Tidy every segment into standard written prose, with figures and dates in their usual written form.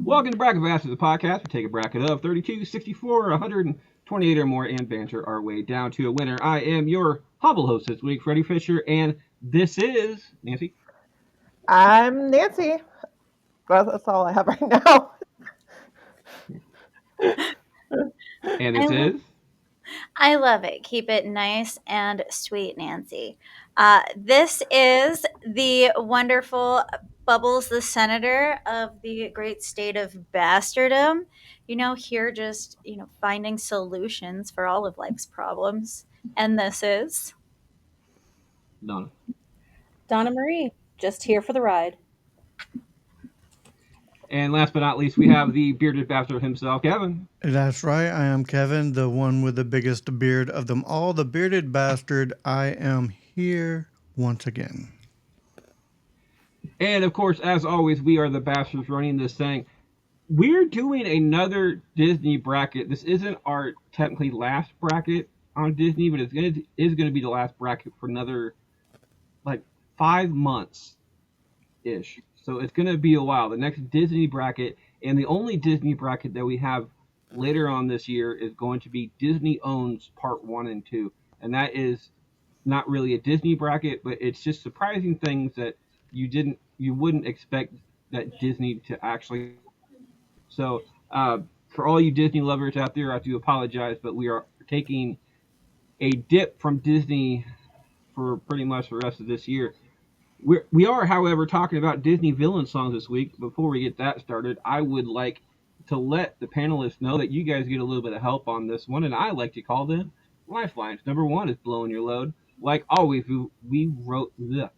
Welcome to Bracket Bastards, the podcast. We take a bracket of 32, 64, 128 or more and banter our way down to a winner. I am your humble host this week, Freddie Fisher, and this is Nancy. I'm Nancy. That's all I have right now. And this is... I love it. Keep it nice and sweet, Nancy. This is the wonderful Bubbles, the senator of the great state of bastardom. Here just, finding solutions for all of life's problems. And this is Donna Marie, just here for the ride. And last but not least, we have the bearded bastard himself, Kevin. That's right. I am Kevin, the one with the biggest beard of them all, the bearded bastard. I am here once again. And of course, as always, we are the bastards running this thing. We're doing another Disney bracket. This isn't our technically last bracket on Disney, but it is going to be the last bracket for another 5 months ish. So it's going to be a while. The next Disney bracket, and the only Disney bracket that we have later on this year, is going to be Disney Owns Part 1 and 2. And that is not really a Disney bracket, but it's just surprising things that you wouldn't expect that Disney to actually. So for all you Disney lovers out there, I do apologize, but we are taking a dip from Disney for pretty much the rest of this year. We are, however, talking about Disney villain songs this week. Before we get that started, I would like to let the panelists know that you guys get a little bit of help on this one, and I like to call them lifelines. Number one is Blowing Your Load. Like always, we wrote the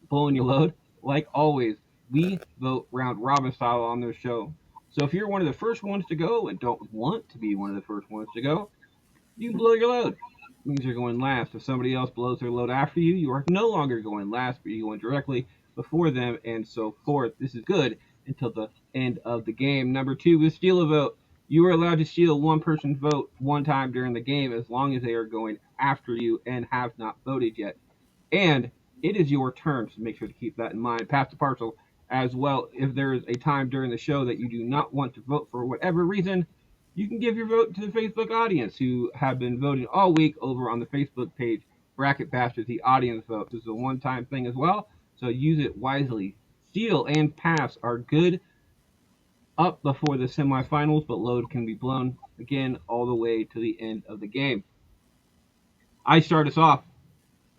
Blowing Your Load. Like always, we vote round robin style on their show. So if you're one of the first ones to go and don't want to be one of the first ones to go, you blow your load. It means you're going last. If somebody else blows their load after you, you are no longer going last, but you're going directly before them, and so forth. This is good until the end of the game. Number two is steal a vote. You are allowed to steal one person's vote one time during the game as long as they are going after you and have not voted yet. And it is your turn, so make sure to keep that in mind. Pass the parcel as well. If there is a time during the show that you do not want to vote for whatever reason, you can give your vote to the Facebook audience who have been voting all week over on the Facebook page, Bracket Bastards, the audience vote. This is a one-time thing as well, so use it wisely. Steal and pass are good up before the semifinals, but load can be blown again all the way to the end of the game. I start us off,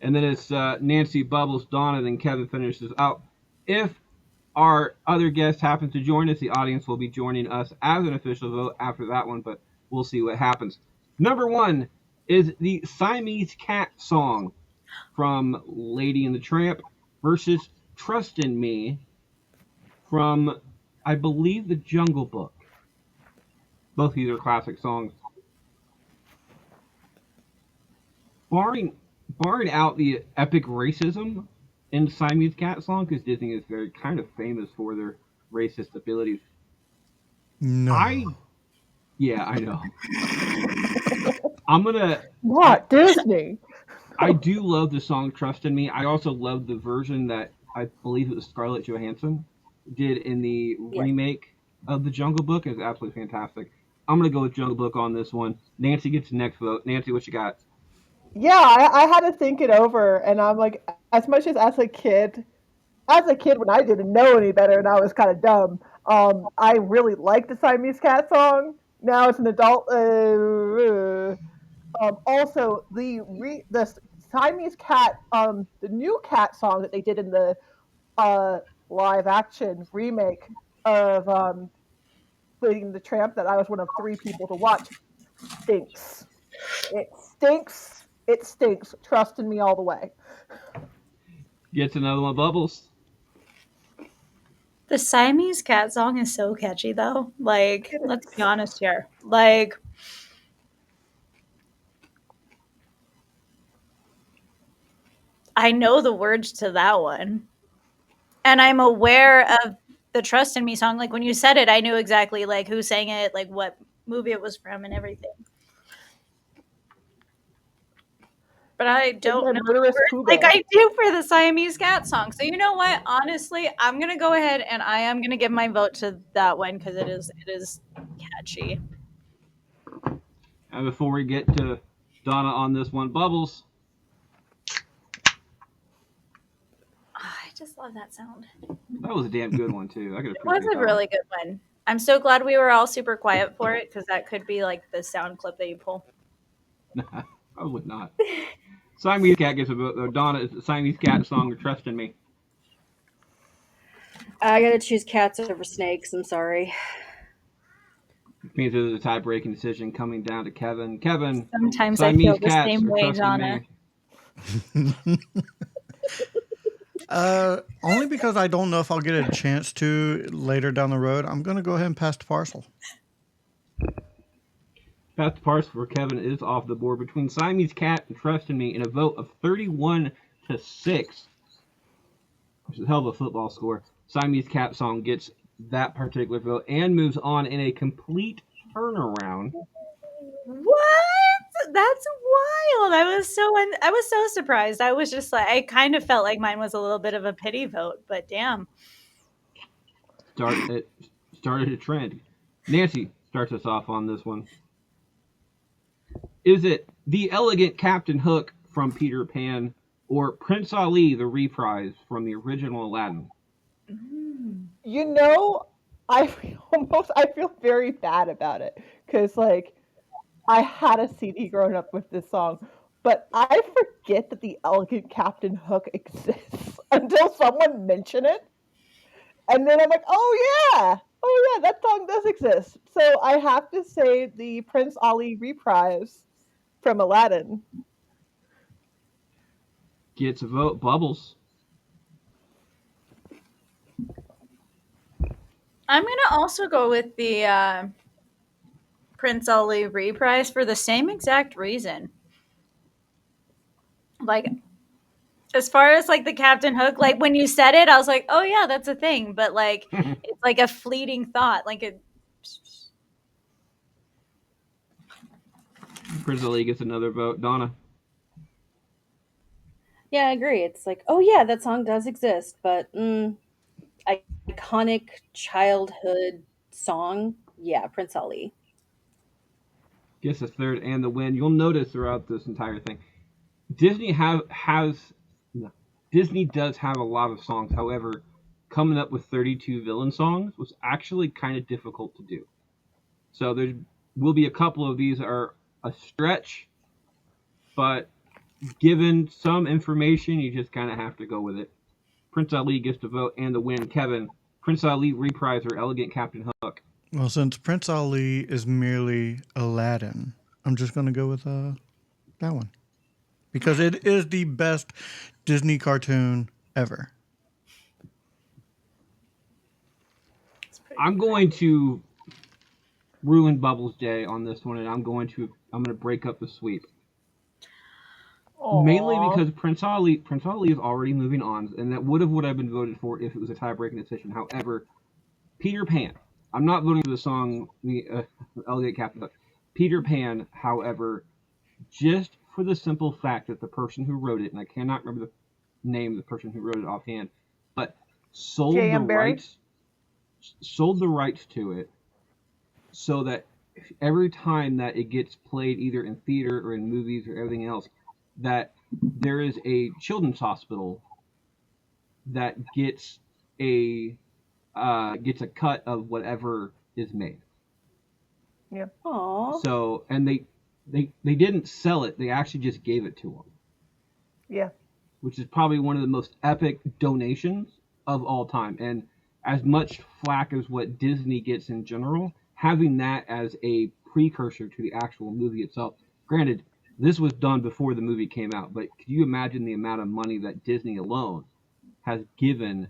and then it's Nancy, Bubbles, Donna, then Kevin finishes out. If our other guest happens to join us, the audience will be joining us as an official vote after that one, but we'll see what happens. Number one is the Siamese Cat song from Lady and the Tramp versus Trust in Me from, I believe, The Jungle Book. Both of these are classic songs. Barring out the epic racism in Siamese Cat song, because Disney is very kind of famous for their racist abilities. No. Yeah, I know. I'm gonna... What? Disney? I do love the song Trust in Me. I also love the version that I believe it was Scarlett Johansson did in the remake of The Jungle Book. It's absolutely fantastic. I'm gonna go with Jungle Book on this one. Nancy gets the next vote. Nancy, what you got? Yeah, I had to think it over, and I'm like, as much as a kid when I didn't know any better and I was kind of dumb, I really liked the Siamese Cat song. Now as an adult, also the Siamese Cat, the new Cat song that they did in the live action remake of Lady and the Tramp that I was one of 3 people to watch stinks. It stinks. It stinks. Trust in me all the way. Gets another one, Bubbles. the Siamese Cat song is so catchy, though. Let's be honest here. I know the words to that one. And I'm aware of the Trust in Me song. When you said it, I knew exactly who sang it, what movie it was from and everything. but I don't my know murderous words Pooh like Bear. I do for the Siamese cat song. So you know what? Honestly, I'm gonna go ahead and I am gonna give my vote to that one because it is catchy. And before we get to Donna on this one, Bubbles, I just love that sound. that was a damn good one too. I could It was appreciate a that really good one. I'm so glad we were all super quiet for it because that could be like the sound clip that you pull. one. Probably not. Siamese Cat gets a vote though. Donna is the Siamese Cat song Trust in Me. I gotta choose cats over snakes. I'm sorry. Which means there's a tie-breaking decision coming down to Kevin. Kevin, Sometimes I feel Siamese the Cats same or way, Trust in Donna. Me? Only because I don't know if I'll get a chance to later down the road. I'm going to go ahead and pass the parcel. Pass the parcel for Kevin is off the board between Siamese Cat and Trust in Me in a vote of 31-6. Which is a hell of a football score. Siamese Cat song gets that particular vote and moves on in a complete turnaround. What? That's wild. I was so surprised. I was just like I kind of felt like mine was a little bit of a pity vote, but damn. Started a trend. Nancy starts us off on this one. Is it The Elegant Captain Hook from Peter Pan or Prince Ali, the reprise from the original Aladdin? You know, I feel very bad about it because like I had a CD growing up with this song, but I forget that the Elegant Captain Hook exists until someone mention it, and then I'm like, oh yeah, that song does exist. So I have to say the Prince Ali reprise from Aladdin. Gets a vote. Bubbles. I'm gonna also go with the Prince Ali reprise for the same exact reason. Like as far as like the Captain Hook, like when you said it, I was like, oh yeah, that's a thing. But like it's like a fleeting thought. Like it Prince Ali gets another vote. Donna. Yeah, I agree. It's like, oh yeah, that song does exist, but iconic childhood song. Yeah, Prince Ali. Gets a third and the win. You'll notice throughout this entire thing, Disney Disney does have a lot of songs. However, coming up with 32 villain songs was actually kind of difficult to do. So there will be a couple of these are a stretch, but given some information, you just kind of have to go with it. Prince Ali gets the vote and the win. Kevin, Prince Ali reprise or Elegant Captain Hook? Well, since Prince Ali is merely Aladdin, I'm just going to go with that one. Because it is the best Disney cartoon ever. I'm going to ruin Bubbles' day on this one, and I'm going to break up the sweep. Aww. Mainly because Prince Ali is already moving on, and that would have been voted for if it was a tie-breaking decision. However, Peter Pan, I'm not voting for the song the Elegant Captain Hook. Peter Pan, however, just for the simple fact that the person who wrote it, and I cannot remember the name of the person who wrote it offhand, but sold the J.M. Barrie? rights to it, so that every time that it gets played either in theater or in movies or everything else, that there is a children's hospital that gets a cut of whatever is made. Yeah. Aww. So, and they didn't sell it; they actually just gave it to them. Yeah. Which is probably one of the most epic donations of all time. And as much flack as what Disney gets in general, having that as a precursor to the actual movie itself. Granted, this was done before the movie came out, but could you imagine the amount of money that Disney alone has given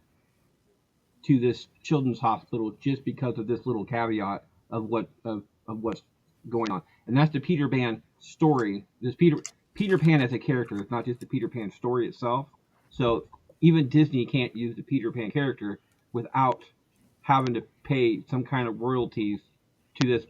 to this children's hospital just because of this little caveat of what's going on? And that's the Peter Pan story. This Peter Pan as a character. It's not just the Peter Pan story itself. So even Disney can't use the Peter Pan character without having to pay some kind of royalties to this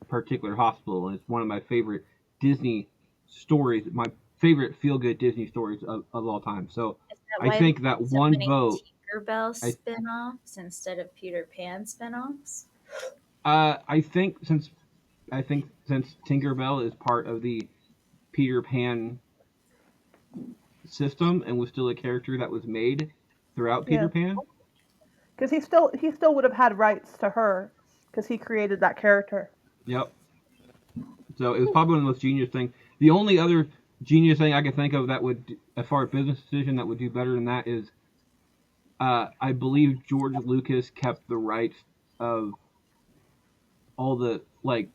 particular hospital. And it's one of my favorite Disney stories. My favorite feel-good Disney stories of all time. So Is that I why think there's that so one many vote. Tinkerbell I spin-offs instead of Peter Pan spin-offs? I think since Tinkerbell is part of the Peter Pan system and was still a character that was made throughout Peter Yeah, Pan. because he still would have had rights to her because he created that character. Yep. So it was probably one of the most genius things. The only other genius thing I can think of that would, as far as business decision, that would do better than that is, I believe George Lucas kept the rights of all the like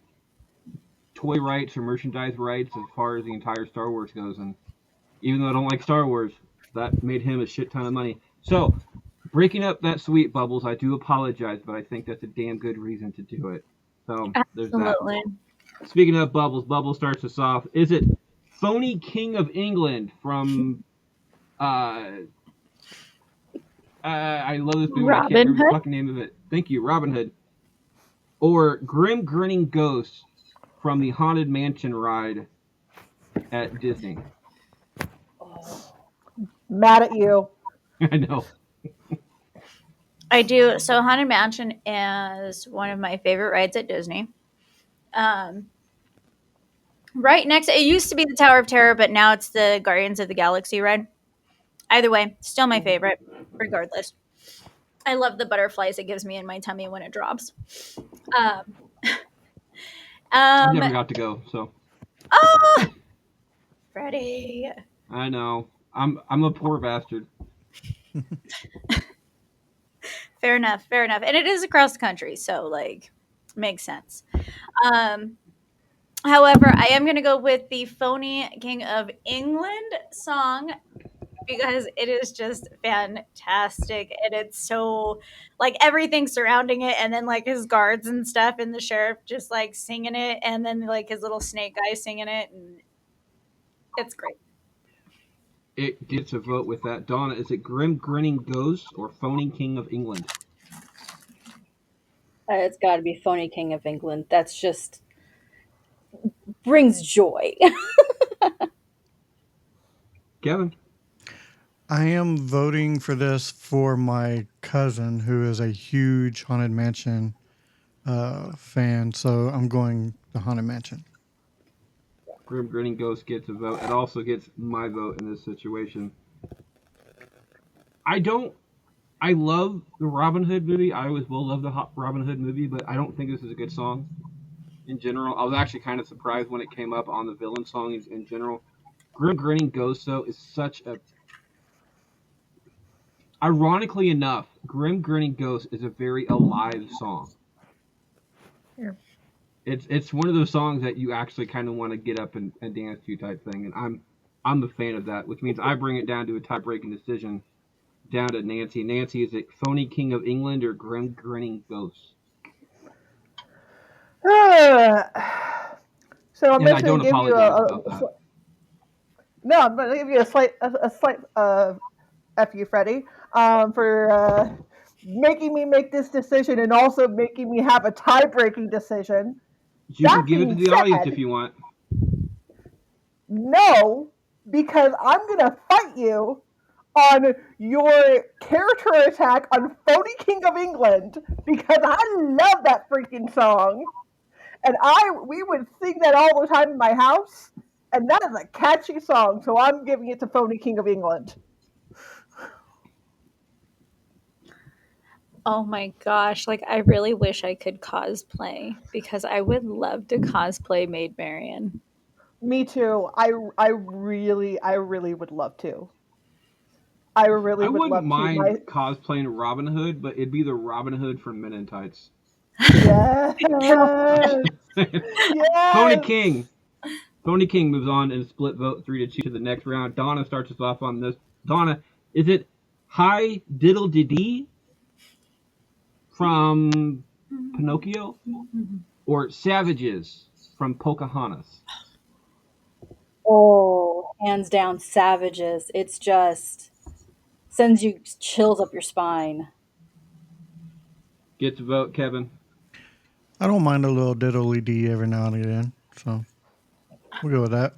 toy rights or merchandise rights as far as the entire Star Wars goes. And even though I don't like Star Wars, that made him a shit ton of money. So breaking up that sweet Bubbles, I do apologize, but I think that's a damn good reason to do it. So there's that. Absolutely. Speaking of Bubbles, Bubbles starts us off. Is it Phony King of England from I love this movie, but I can't Robin remember the Hood? fucking name of it. Thank you, Robin Hood. Or Grim Grinning Ghosts from the Haunted Mansion ride at Disney. Mad at you. I know. I do. So Haunted Mansion is one of my favorite rides at Disney. Um, right next, it used to be the Tower of Terror, but now it's the Guardians of the Galaxy ride. Either way, still my favorite, regardless. I love the butterflies it gives me in my tummy when it drops. Um, I um, never got to go, so oh, Freddie. I know. I'm a poor bastard. Fair enough, fair enough. And it is across the country, so like makes sense. Um, however, I am gonna go with the Phony King of England song because it is just fantastic and it's so like everything surrounding it and then like his guards and stuff and the sheriff just like singing it and then like his little snake guy singing it and it's great. It gets a vote with that. Donna, is it Grim Grinning Ghosts or Phony King of England? It's got to be Phony King of England. That's just brings joy. Kevin? I am voting for this for my cousin, who is a huge Haunted Mansion fan. So I'm going the Haunted Mansion. Grim Grinning Ghost gets a vote. It also gets my vote in this situation. I love the Robin Hood movie. I always will love the Robin Hood movie, but I don't think this is a good song in general. I was actually kind of surprised when it came up on the villain songs in general. Grim Grinning Ghost, though, is such a. Ironically enough, Grim Grinning Ghost is a very alive song. Yeah. It's one of those songs that you actually kind of want to get up and dance to type thing, and I'm a fan of that, which means I bring it down to a tie-breaking decision. Down to Nancy. Nancy, is it Phony King of England or Grim Grinning Ghost? So I'm And I just going don't to give you apologize about that. no, I'm going to give you a slight f you, Freddie, for making me make this decision and also making me have a tie-breaking decision. You can That give it to being the audience if said, you want. no, because I'm going to fight you on your character attack on Phony King of England because I love that freaking song. And we would sing that all the time in my house. And that is a catchy song, so I'm giving it to Phony King of England. Oh my gosh, like I really wish I could cosplay because I would love to cosplay Maid Marian. Me too. I really would love to. I really I would wouldn't love to. mind cosplaying Robin Hood, but it'd be the Robin Hood from Men in Tights. Yes, I'm just saying. Phony yes. King. Phony King moves on in a split vote 3-2 to the next round. Donna starts us off on this. Donna, is it Hi Diddle de Dee from Pinocchio or Savages from Pocahontas? Oh, hands down, Savages. It's just sends you chills up your spine. Get to vote, Kevin. I don't mind a little diddly dee every now and again. So we'll go with that.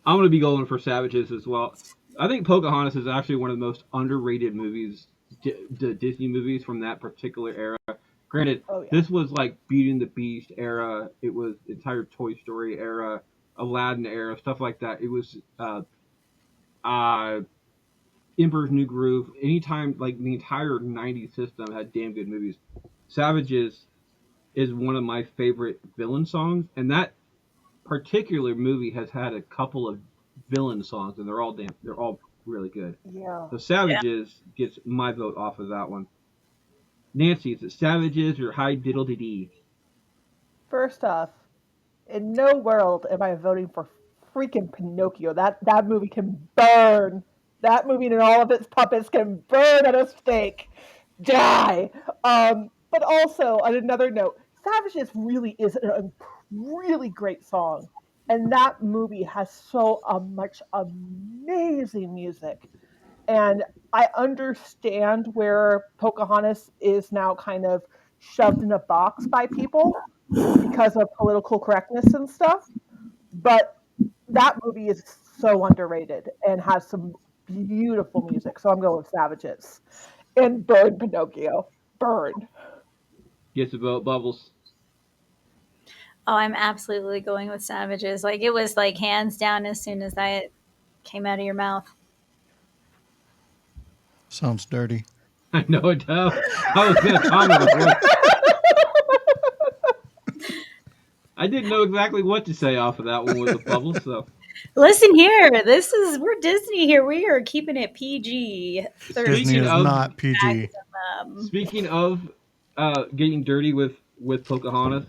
I'm gonna be going for Savages as well. I think Pocahontas is actually one of the most underrated movies, the Disney movies from that particular era. Granted, Oh yeah. this was like Beauty and the Beast era. It was the entire Toy Story era, Aladdin era, stuff like that. It was uh, Emperor's New Groove. Anytime like the entire '90s system had damn good movies. Savages is one of my favorite villain songs, and that particular movie has had a couple of villain songs, and they're all really good. Yeah. So Savages gets my vote off of that one. Nancy, is it Savages or High Diddle Dee? First off, in no world am I voting for freaking Pinocchio. That movie can burn. That movie and all of its puppets can burn at a stake. Die. But also on another note, Savages really is a really great song. And that movie has so much amazing music. And I understand where Pocahontas is now kind of shoved in a box by people because of political correctness and stuff. But that movie is so underrated and has some beautiful music. So I'm going with Savages. And burn Pinocchio. Burn. Gets a vote. Bubbles. Oh, I'm absolutely going with Savages. Like it was like hands down as soon as that came out of your mouth. Sounds dirty. I know it does. I was gonna comment before. I didn't know exactly what to say off of that one with the bubbles. So Listen here, we're Disney here. We are keeping it PG Disney 13. speaking is of not PG. speaking of getting dirty with Pocahontas,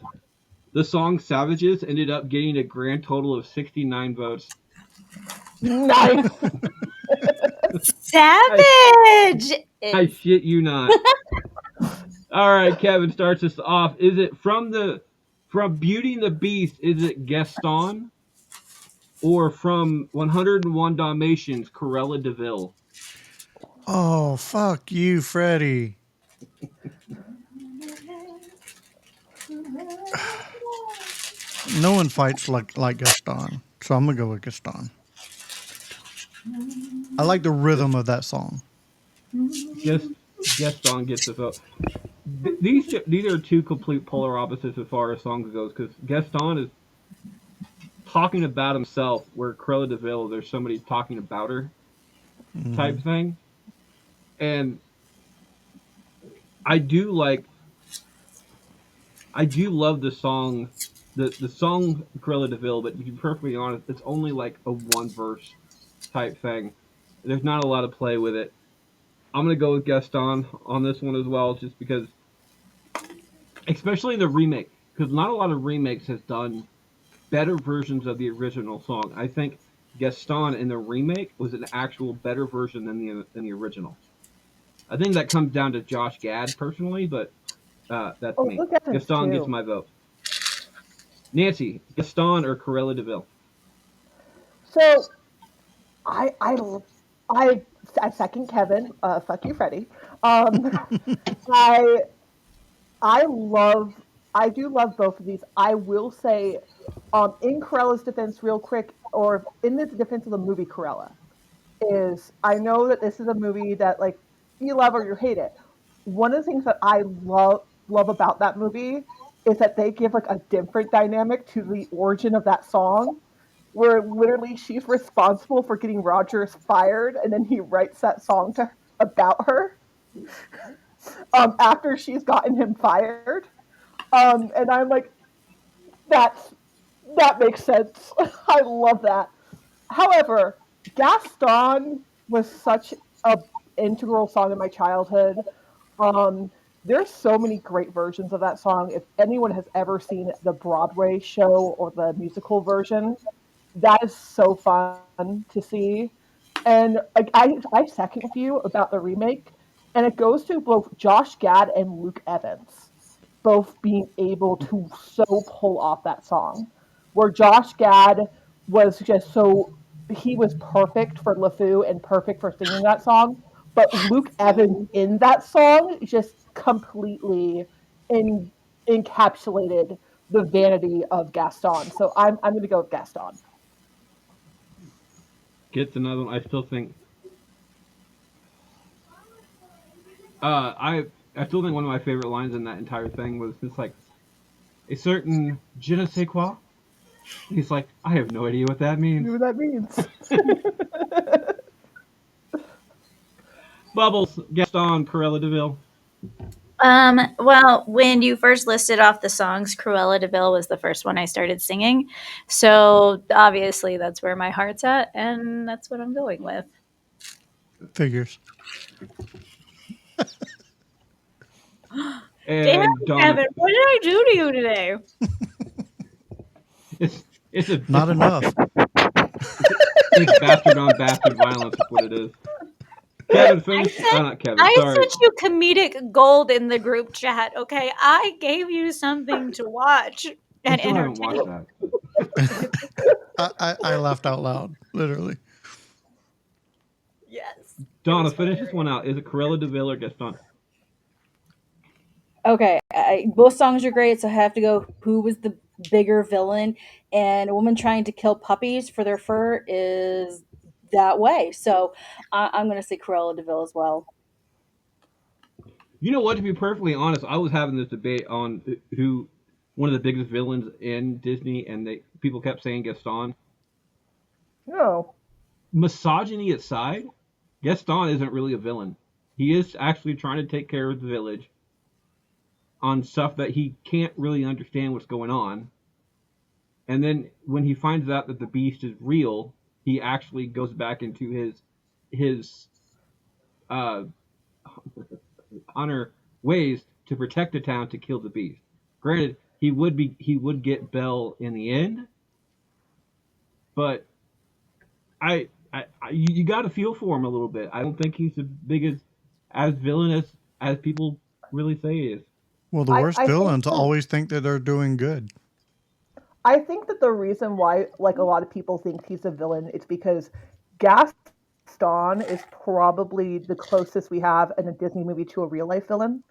the song "Savages" ended up getting a grand total of 69 votes. Nice. Savage. I shit you not. All right, Kevin starts us off. Is it from Beauty and the Beast? Is it Gaston or from 101 Dalmatians, Corella Deville? Oh, fuck you, Freddie. No one fights like Gaston, so I'm gonna go with Gaston. I like the rhythm of that song. Just Gaston gets the vote. These are two complete polar opposites as far as songs goes because Gaston is talking about himself, where Cruella de Vil, there's somebody talking about her type thing, and I do like I do love the song, the song Cruella de Vil, but to be perfectly honest, it's only like a one verse type thing. There's not a lot of play with it. I'm gonna go with Gaston on this one as well, just because, especially the remake, because not a lot of remakes has done better versions of the original song. I think Gaston in the remake was an actual better version than the original. I think that comes down to Josh Gad personally, but that's Oh, me. Luke Evans Gaston gets too. my vote. Nancy, Gaston or Corella Deville? So I I I I second Kevin. Fuck you, Freddie. Um, I I love I do love both of these. I will say, in Corella's defense, real quick, or in the defense of the movie Corella, is I know that this is a movie that like you love or you hate it. One of the things that I love about that movie is that they give like a different dynamic to the origin of that song, where literally she's responsible for getting Rogers fired, and then he writes that song to about her after she's gotten him fired. And I'm like, that's that makes sense. I love that. However, Gaston was such a integral song in my childhood. Um, there's so many great versions of that song. If anyone has ever seen the Broadway show or the musical version, that is so fun to see. And like, I second with you about the remake, and it goes to both Josh Gad and Luke Evans both being able to so pull off that song. Where Josh Gad was just so he was perfect for LeFou and perfect for singing that song, but Luke Evans in that song just completely in, encapsulated the vanity of Gaston. So I'm going to go with Gaston. gets another one. I still think I still think one of my favorite lines in that entire thing was just like a certain je ne sais quoi. He's like, I have no idea what that You means. know what that means? Bubbles, Gaston, Corella Deville. Well, when you first listed off the songs, Cruella de Vil was the first one I started singing. So obviously that's where my heart's at, and that's what I'm going with. Figures. Damn, And Donna. Kevin, what did I do to you today? Not It's enough. it's bastard on bastard violence is what it is. Kevin, finish. Not Kevin. I Sorry. sent you comedic gold in the group chat, okay? I gave you something to watch I and still haven't entertain. watched that. I laughed out loud, literally. Yes. Donna, finish this one out. Is it Corella Deville or Gaston? Okay, both songs are great, so I have to go. Who was the bigger villain? And a woman trying to kill puppies for their fur is that way. So I'm going to say Cruella Deville as well. You know what? To be perfectly honest, I was having this debate on who one of the biggest villains in Disney, and people kept saying Gaston. No. Misogyny aside, Gaston isn't really a villain. He is actually trying to take care of the village on stuff that he can't really understand what's going on. And then when he finds out that the beast is real, he actually goes back into his uh, honor ways to protect the town to kill the beast. Granted, he would get Belle in the end, but you got to feel for him a little bit. I don't think he's the biggest as villain as people really say he is. Well, the I, worst I think villains always think that they're doing good. I think that the reason why like a lot of people think he's a villain is because Gaston is probably the closest we have in a Disney movie to a real life villain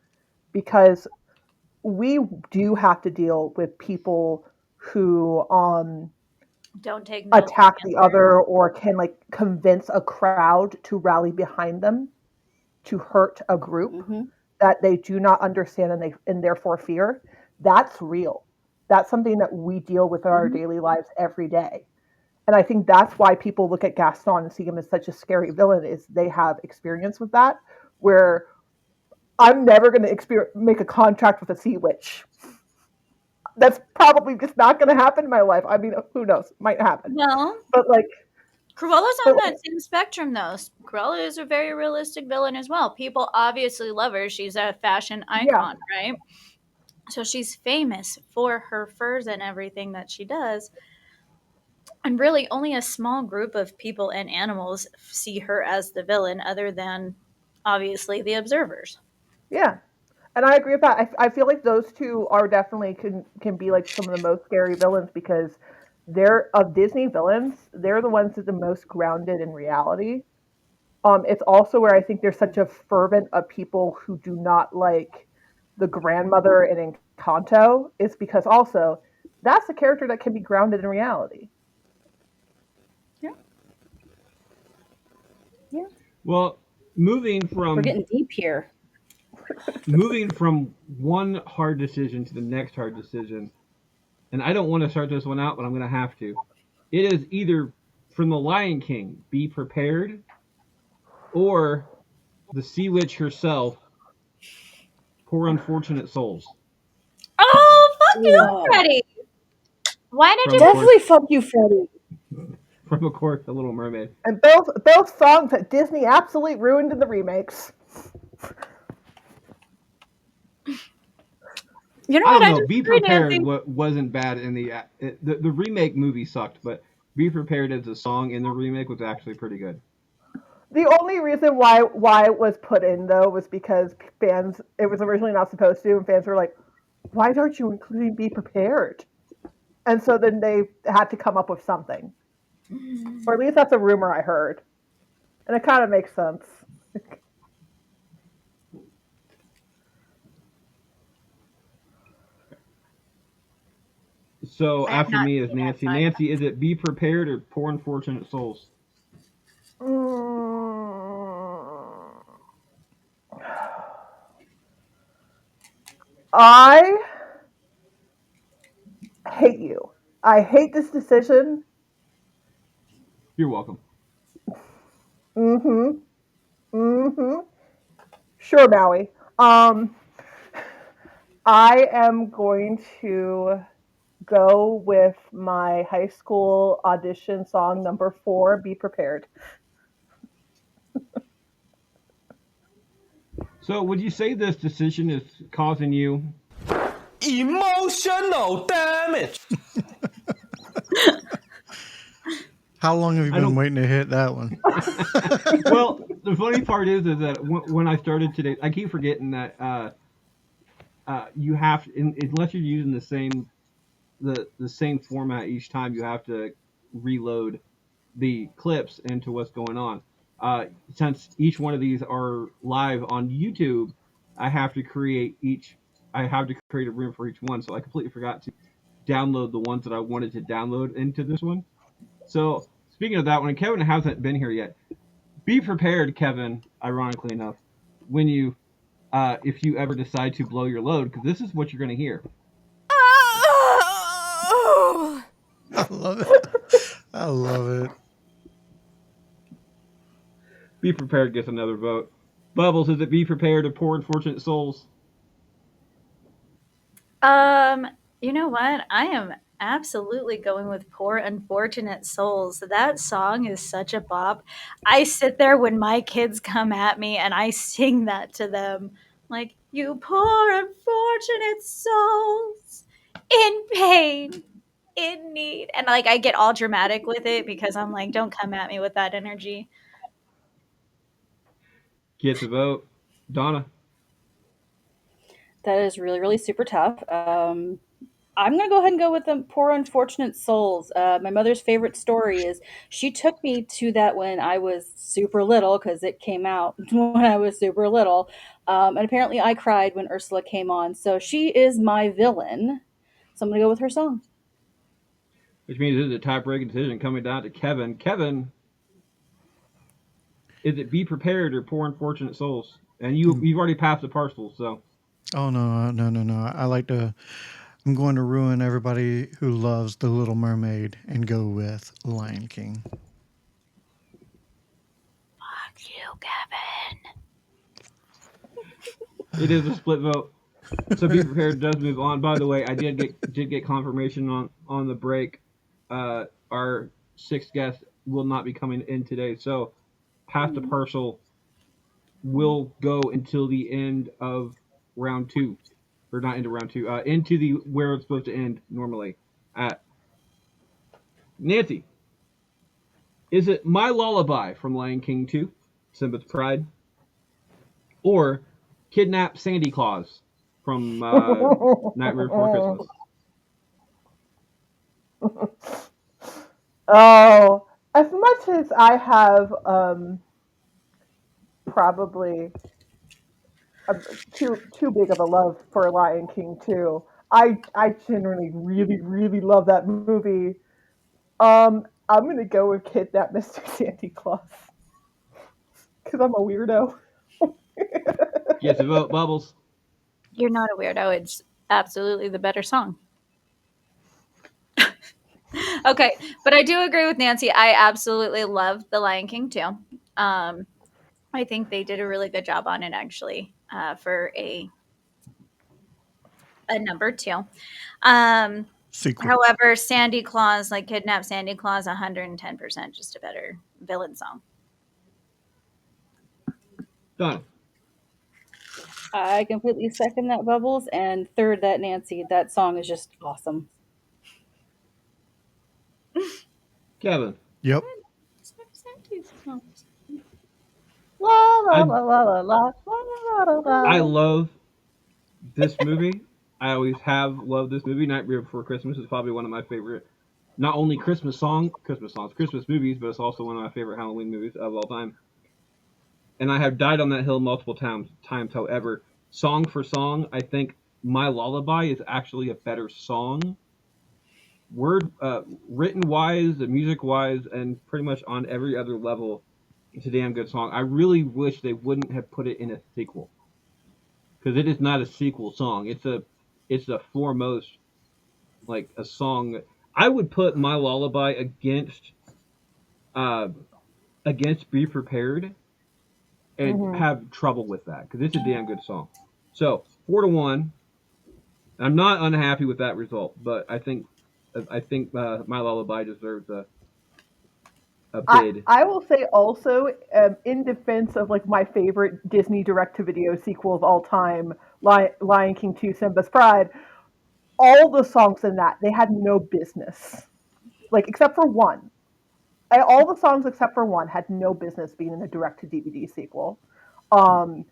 because we do have to deal with people who Don't take no for attack an the answer. other or can like convince a crowd to rally behind them to hurt a group Hmm. that they do not understand and therefore fear. That's real. That's something that we deal with in our Hmm. daily lives every day. And I think that's why people look at Gaston and see him as such a scary villain is they have experience with that where I'm never going to make a contract with a sea witch. That's probably just not going to happen in my life. I mean, who knows? Might happen. Well, But like, Cruella's but on that same spectrum, though. Cruella is a very realistic villain as well. People obviously love her. She's a fashion yeah, icon, right? So she's famous for her furs and everything that she does. And really, only a small group of people and animals see her as the villain, other than obviously the observers. yeah. And I agree with that. I feel like those two are definitely can be like some of the most scary villains because they're of Disney villains. They're the ones that are the most grounded in reality. It's also where I think there's such a fervent of people who do not like the grandmother in Encanto is because also that's a character that can be grounded in reality. Yeah. Yeah, Well, moving we're from getting deep here. moving from one hard decision to the next hard decision, and I don't want to start this one out, but I'm going to have to. It is either from the Lion King, Be Prepared, or the Sea Witch herself, Poor Unfortunate Souls, Oh, fuck you, Whoa. Freddie. Why did from you of pick? course Definitely fuck you, Freddie. from of course The Little Mermaid. And both songs that Disney absolutely ruined in the remakes. You know I what? don't I know. just Be agree, Prepared Nancy. wasn't bad in the remake movie sucked, but Be Prepared as a song in the remake was actually pretty good. The only reason why it was put in though was because fans it was originally not supposed to, and fans were like, "Why aren't you including Be Prepared?" And so then they had to come up with something, or at least that's a rumor I heard, and it kind of makes sense. So I have after not me is seen that Nancy. saga. Nancy, is it Be Prepared or Poor Unfortunate Souls? I hate you. I hate this decision. You're welcome. Mm-hmm. Mm-hmm. Sure, Maui. Um, I am going to go with my high school audition song number 4, Be Prepared. So, would you say this decision is causing you? Emotional damage. How long have you I been don't. waiting to hit that one? Well, the funny part is that when I started today, I keep forgetting that you have, unless you're using the same format each time, you have to reload the clips into what's going on. Since each one of these are live on YouTube, I have to create each. I have to create a room for each one, so I completely forgot to download the ones that I wanted to download into this one. So speaking of that one, Kevin hasn't been here yet. Be prepared, Kevin. Ironically enough, when you if you ever decide to blow your load, because this is what you're going to hear. I love it. I love it. Be prepared gets another vote. Bubbles, is it be prepared to poor unfortunate souls? Um, you know what? I am absolutely going with Poor Unfortunate Souls. That song is such a bop. I sit there when my kids come at me and I sing that to them. Like, you poor unfortunate souls in pain, in need. And like I get all dramatic with it because I'm like, don't come at me with that energy. Gets a vote. Donna. That is really, really super tough. I'm going to go ahead and go with the Poor Unfortunate Souls. My mother's favorite story is she took me to that when I was super little because it came out when I was super little. And apparently I cried when Ursula came on. So she is my villain. So I'm going to go with her song. Which means this is a tie-breaking decision coming down to Kevin. Kevin, is it be prepared or poor unfortunate souls? And you've already passed the parcel, so Oh no, no, no, no! I like to. I'm going to ruin everybody who loves The Little Mermaid and go with Lion King. Fuck you, Kevin. it is a split vote. So be prepared does move on. By the way, I did get confirmation on the break. Our sixth guest will not be coming in today, so past the parcel will go until the end of round two, or not into round two, into the where it's supposed to end normally. At Nancy, is it My Lullaby from Lion King 2, Simba's Pride, or Kidnap Sandy Claus from Nightmare Before Christmas? Oh, as much as I have probably a, too big of a love for Lion King too. I generally really love that movie. I'm gonna go with Kidnap Mr. Santa Claus because I'm a weirdo. Yes, a vote. Bubbles. You're not a weirdo. It's absolutely the better song. Okay, but I do agree with Nancy. I absolutely love The Lion King too. Um, I think they did a really good job on it actually for a number two. Um, Sequel. however, Sandy Claus, like Kidnap Sandy Claus, 110% just a better villain song. Done. I completely second that, Bubbles, and third that, Nancy. That song is just awesome. Kevin. Yep. La la I la la la la la la I la. love this movie. I always have loved this movie. Nightmare Before Christmas is probably one of my favorite, not only Christmas songs, Christmas movies, but it's also one of my favorite Halloween movies of all time. And I have died on that hill multiple times. However, song for song, I think My Lullaby is actually a better song, written wise, and music wise, and pretty much on every other level. It's a damn good song. I really wish they wouldn't have put it in a sequel, because it is not a sequel song. It's a foremost like a song. I would put My Lullaby uh against Be Prepared and Hmm. have trouble with that because it's a damn good song. So 4-1. I'm not unhappy with that result, but I think My Lullaby deserves a bid. I will say also, in defense of like my favorite Disney direct-to-video sequel of all time, Lion King 2: Simba's Pride, all the songs in that they had no business, like except for one. All the songs except for one had no business being in a direct-to-DVD sequel. Um,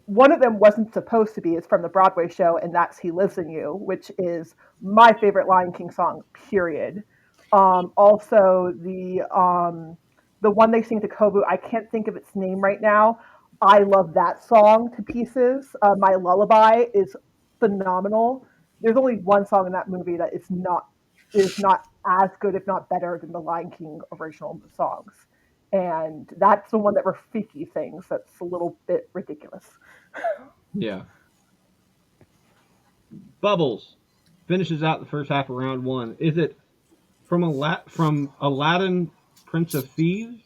One of them wasn't supposed to be. It's from the Broadway show, and that's "He Lives in You," which is my favorite Lion King song. Period. Also, the one they sing to Kobu, I can't think of its name right now. I love that song to pieces. My Lullaby is phenomenal. There's only one song in that movie that is not as good, if not better, than the Lion King original songs, and that's the one that Rafiki sings. That's a little bit ridiculous. Yeah. Bubbles finishes out the first half of round one. Is it from Aladdin, Prince of Thieves,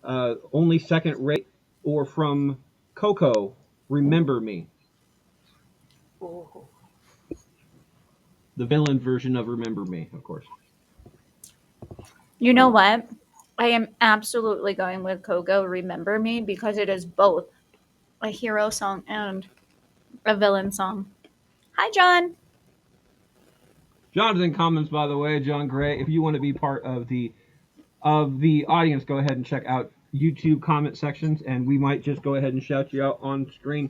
only second rate, or from Coco, Remember Me, Ooh. the villain version of Remember Me, of course. You know what? I am absolutely going with Coco Remember Me because it is both a hero song and a villain song. Hi, John. Jonathan comments, by the way, John Gray. If you want to be part of the audience, go ahead and check out YouTube comment sections, and we might just go ahead and shout you out on screen.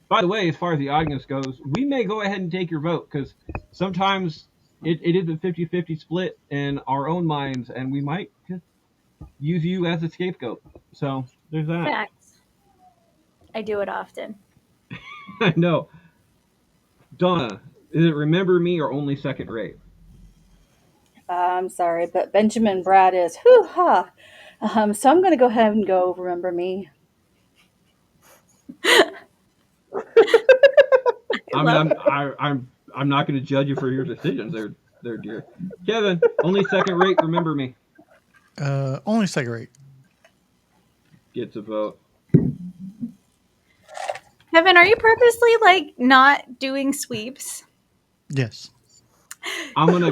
By the way, as far as the audience goes, we may go ahead and take your vote because sometimes it is a 50-50 split in our own minds, and we might just use you as a scapegoat. So there's that. Facts. I do it often. I know. Donna, is it Remember Me or only second rate? I'm sorry, but Benjamin Brad is hoo ha. So I'm going to go ahead and go. Remember me. I I mean, love I'm it. I, I'm not going to judge you for your decisions. They're dear. Kevin, only second rate. Remember Me Only second rate. gets a vote. Kevin, are you purposely like not doing sweeps? Yes. I'm gonna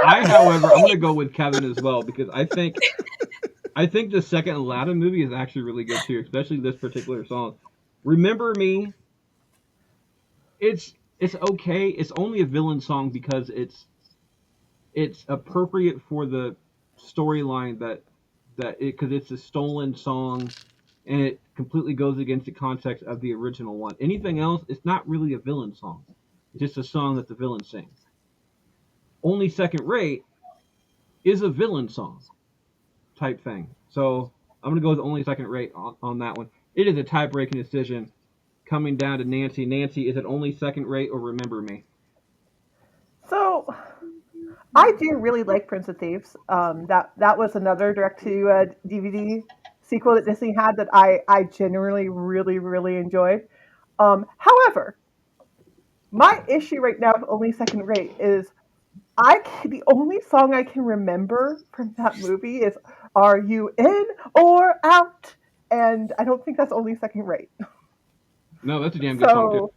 however, I'm gonna go with Kevin as well because I think the second Aladdin movie is actually really good too, especially this particular song. Remember Me, it's okay. It's only a villain song because it's appropriate for the storyline that it because it's a stolen song and it completely goes against the context of the original one. Anything else, it's not really a villain song. It's just a song that the villain sings. Only Second Rate is a villain song type thing. So I'm gonna go with only second rate on that one. It is a tie breaking decision coming down to Nancy. Nancy, is it only second rate or Remember Me? So I do really like Prince of Thieves. That was another direct to DVD sequel that Disney had that I genuinely really enjoyed. However, my issue right now with only second rate is the only song I can remember from that movie is "Are You In or Out?" and I don't think that's only second rate. No, that's a damn good song too.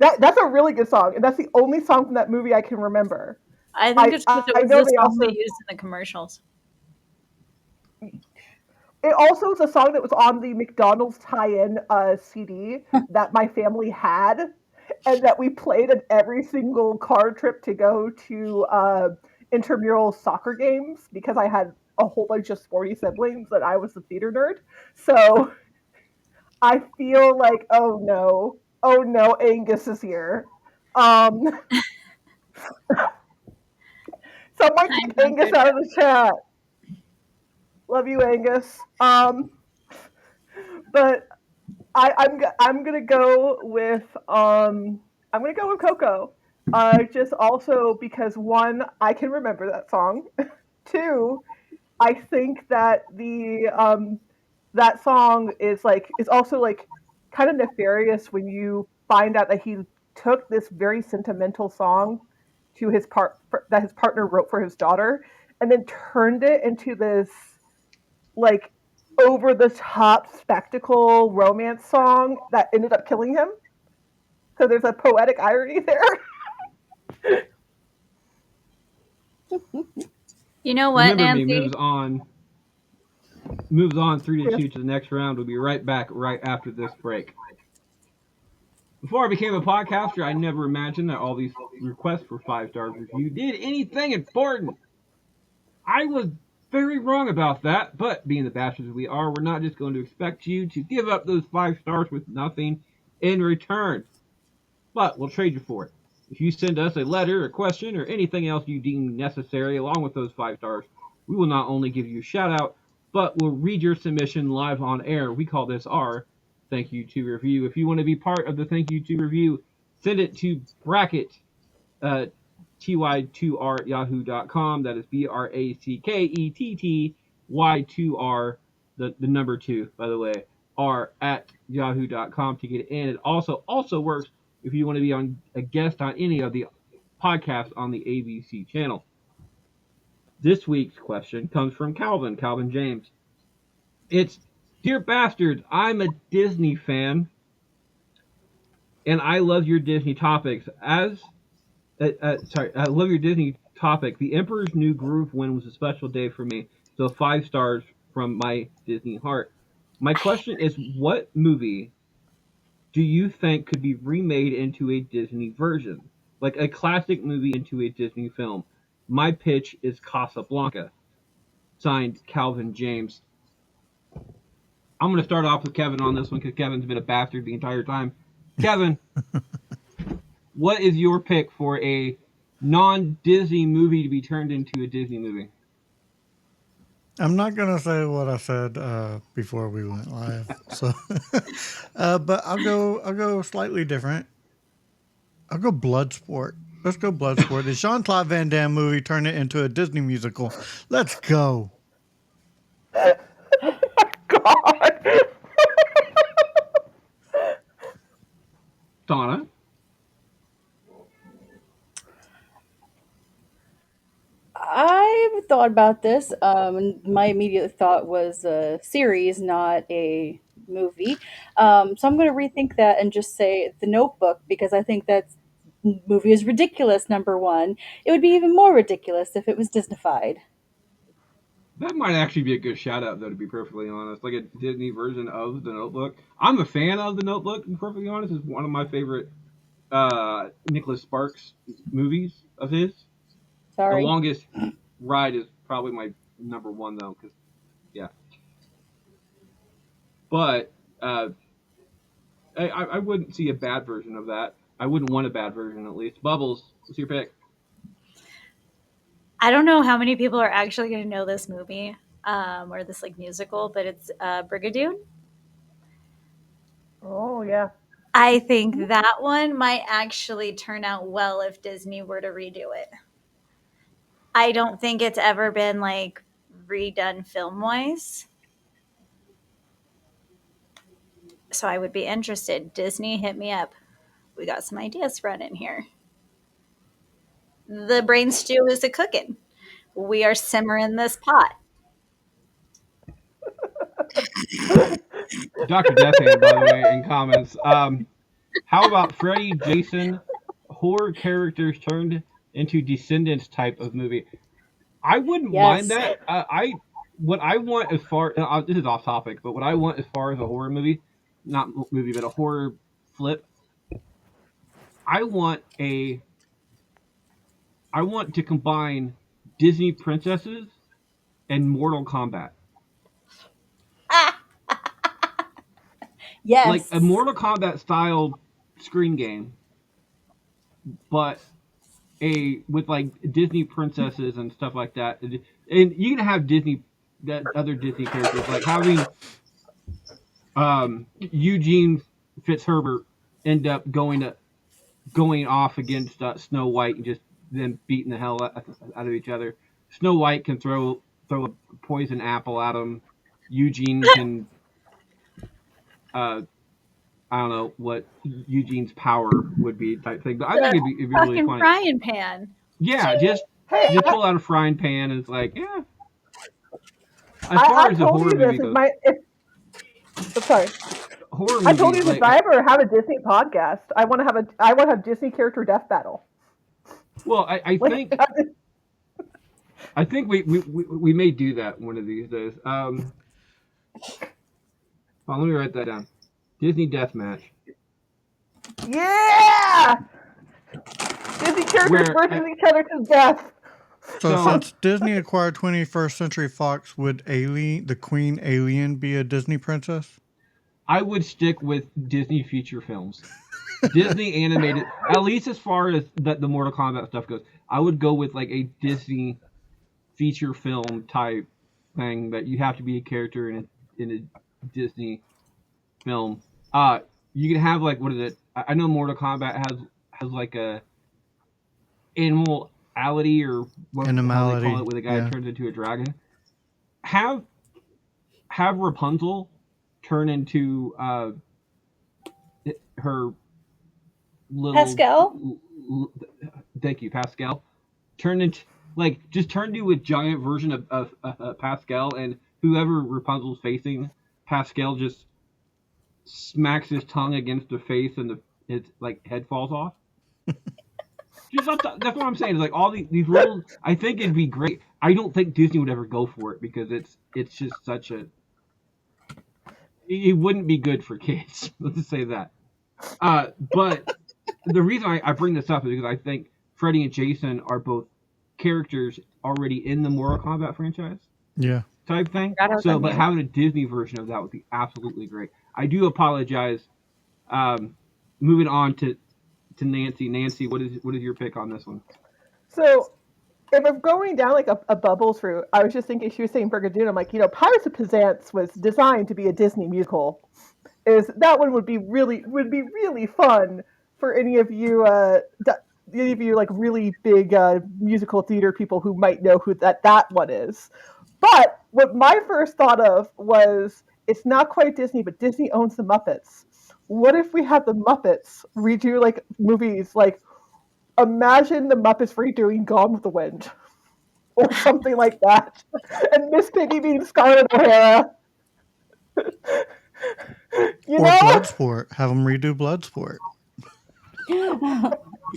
So that's a really good song, and that's the only song from that movie I can remember. I think I it's because it I was know the they song they also used in the commercials. it also is a song that was on the McDonald's tie-in CD that my family had, and that we played at every single car trip to go to intramural soccer games because I had a whole bunch of sporty siblings and I was the theater nerd. So I feel like, oh no, Angus is here. Um, Someone I'm kick not Angus good. out of the chat. Love you, Angus. But I'm gonna go with Coco. Just also because one, I can remember that song. Two, I think that the that song is also like kind of nefarious when you find out that he took this very sentimental song to his part that his partner wrote for his daughter, and then turned it into this like over the top spectacle romance song that ended up killing him. So there's a poetic irony there. You know what, Remember Me Nancy? moves on 3 to Yes. 2 to the next round. We'll be right back right after this break. Before I became a podcaster, I never imagined that all these requests for 5 stars review did anything important. I was very wrong about that, but being the bastards we are, we're not just going to expect you to give up those 5 stars with nothing in return, but we'll trade you for it. If you send us a letter, a question, or anything else you deem necessary along with those 5 stars, we will not only give you a shout out, but we'll read your submission live on air. We call this our Thank You to Review. If you want to be part of the Thank You to Review, send it to bracket ty2r at yahoo.com. That is bracketty2r, the number 2, by the way, r at yahoo.com to get in. It also works if you want to be on a guest on any of the podcasts on the ABC channel. This week's question comes from Calvin James. It's, Dear Bastards, I'm a Disney fan, and I love your Disney topics. I love your Disney topic. The Emperor's New Groove win was a special day for me, so 5 stars from my Disney heart. My question is, what movie do you think could be remade into a Disney version? Like a classic movie into a Disney film. My pitch is Casablanca. Signed, Calvin James. I'm going to start off with Kevin on this one because Kevin's been a bastard the entire time. Kevin, what is your pick for a non-Disney movie to be turned into a Disney movie? I'm not gonna say what I said before we went live, so but I'll go slightly different. I'll go Bloodsport. Let's go Bloodsport. The Jean-Claude Van Damme movie turned it into a Disney musical. Let's go. God. Donna? I've thought about this. My immediate thought was a series, not a movie. So I'm going to rethink that and just say The Notebook because I think that movie is ridiculous. Number one, it would be even more ridiculous if it was Disneyfied. That might actually be a good shout out, though, to be perfectly honest. Like a Disney version of The Notebook. I'm a fan of The Notebook, to be perfectly honest. It's one of my favorite Nicholas Sparks movies of his. The Sorry. Longest Ride is probably my number one, though, because, yeah. But I wouldn't see a bad version of that. I wouldn't want a bad version, at least. Bubbles, what's your pick? I don't know how many people are actually going to know this movie or this like musical, but it's Brigadoon. Oh yeah. I think that one might actually turn out well if Disney were to redo it. I don't think it's ever been like redone film wise. So I would be interested. Disney, hit me up. We got some ideas running here. The brain stew is a cooking. We are simmering this pot. Dr. Deathan, by the way, in comments. How about Freddy, Jason, horror characters turned into Descendants type of movie? I wouldn't mind Yes. that. What I want as far this is off topic, but what I want as far as a horror movie, not movie, but a horror flip, I want to combine Disney princesses and Mortal Kombat. Yes. Like a Mortal Kombat style screen game, but with like Disney princesses and stuff like that. And you can have other Disney characters, like having Eugene Fitzherbert end up going off against Snow White and just then beating the hell out of each other. Snow White can throw a poison apple at him. Eugene can I don't know what Eugene's power would be type thing, but I think The it'd be really fucking funny. frying pan. Yeah, just Hey, pull out a frying pan and it's like, yeah. As far I as the told horror you this movie is goes, my. If, I'm sorry. horror I told movie you this. If like I ever have a Disney podcast, I want to have Disney character death battle. well, Like, I think we may do that one of these days. Well, let me write that down. Disney death match. yeah, Disney characters Where versus each other to death. So so since Disney acquired 21st Century Fox, would Alien, the Queen Alien, be a Disney princess? I would stick with Disney feature films. Disney animated, at least as far as the Mortal Kombat stuff goes. I would go with like a Disney feature film type thing that you have to be a character in a Disney film. You can have like what is it? I know Mortal Kombat has like a animality or what the hell they call Animality, it, where the guy yeah. turns into a dragon. Have Rapunzel turn into her little Pascal? thank you, Pascal. Turn into like just turn into a giant version of Pascal, and whoever Rapunzel's facing, Pascal just smacks his tongue against the face, and his like head falls off. Just that's what I'm saying. Is like all these little. I think it'd be great. I don't think Disney would ever go for it because it's just such a. It wouldn't be good for kids. Let's just say that. But the reason I bring this up is because I think Freddy and Jason are both characters already in the Mortal Kombat franchise Yeah. type thing. Forgot I was So, on but mute. having a Disney version of that would be absolutely great. I do apologize. Moving on to Nancy. Nancy, what is your pick on this one? So if I'm going down like a Bubbles route, I was just thinking she was saying Brigadoon. I'm like, Pirates of Penzance was designed to be a Disney musical. Is that one would be really fun for any of you like really big musical theater people who might know who that one is. But what my first thought of was it's not quite Disney, but Disney owns the Muppets. What if we had the Muppets redo like movies like imagine the Muppets redoing Gone with the Wind or something like that, and Miss Piggy being Scarlett O'Hara. You Or know? Bloodsport. Have them redo Bloodsport.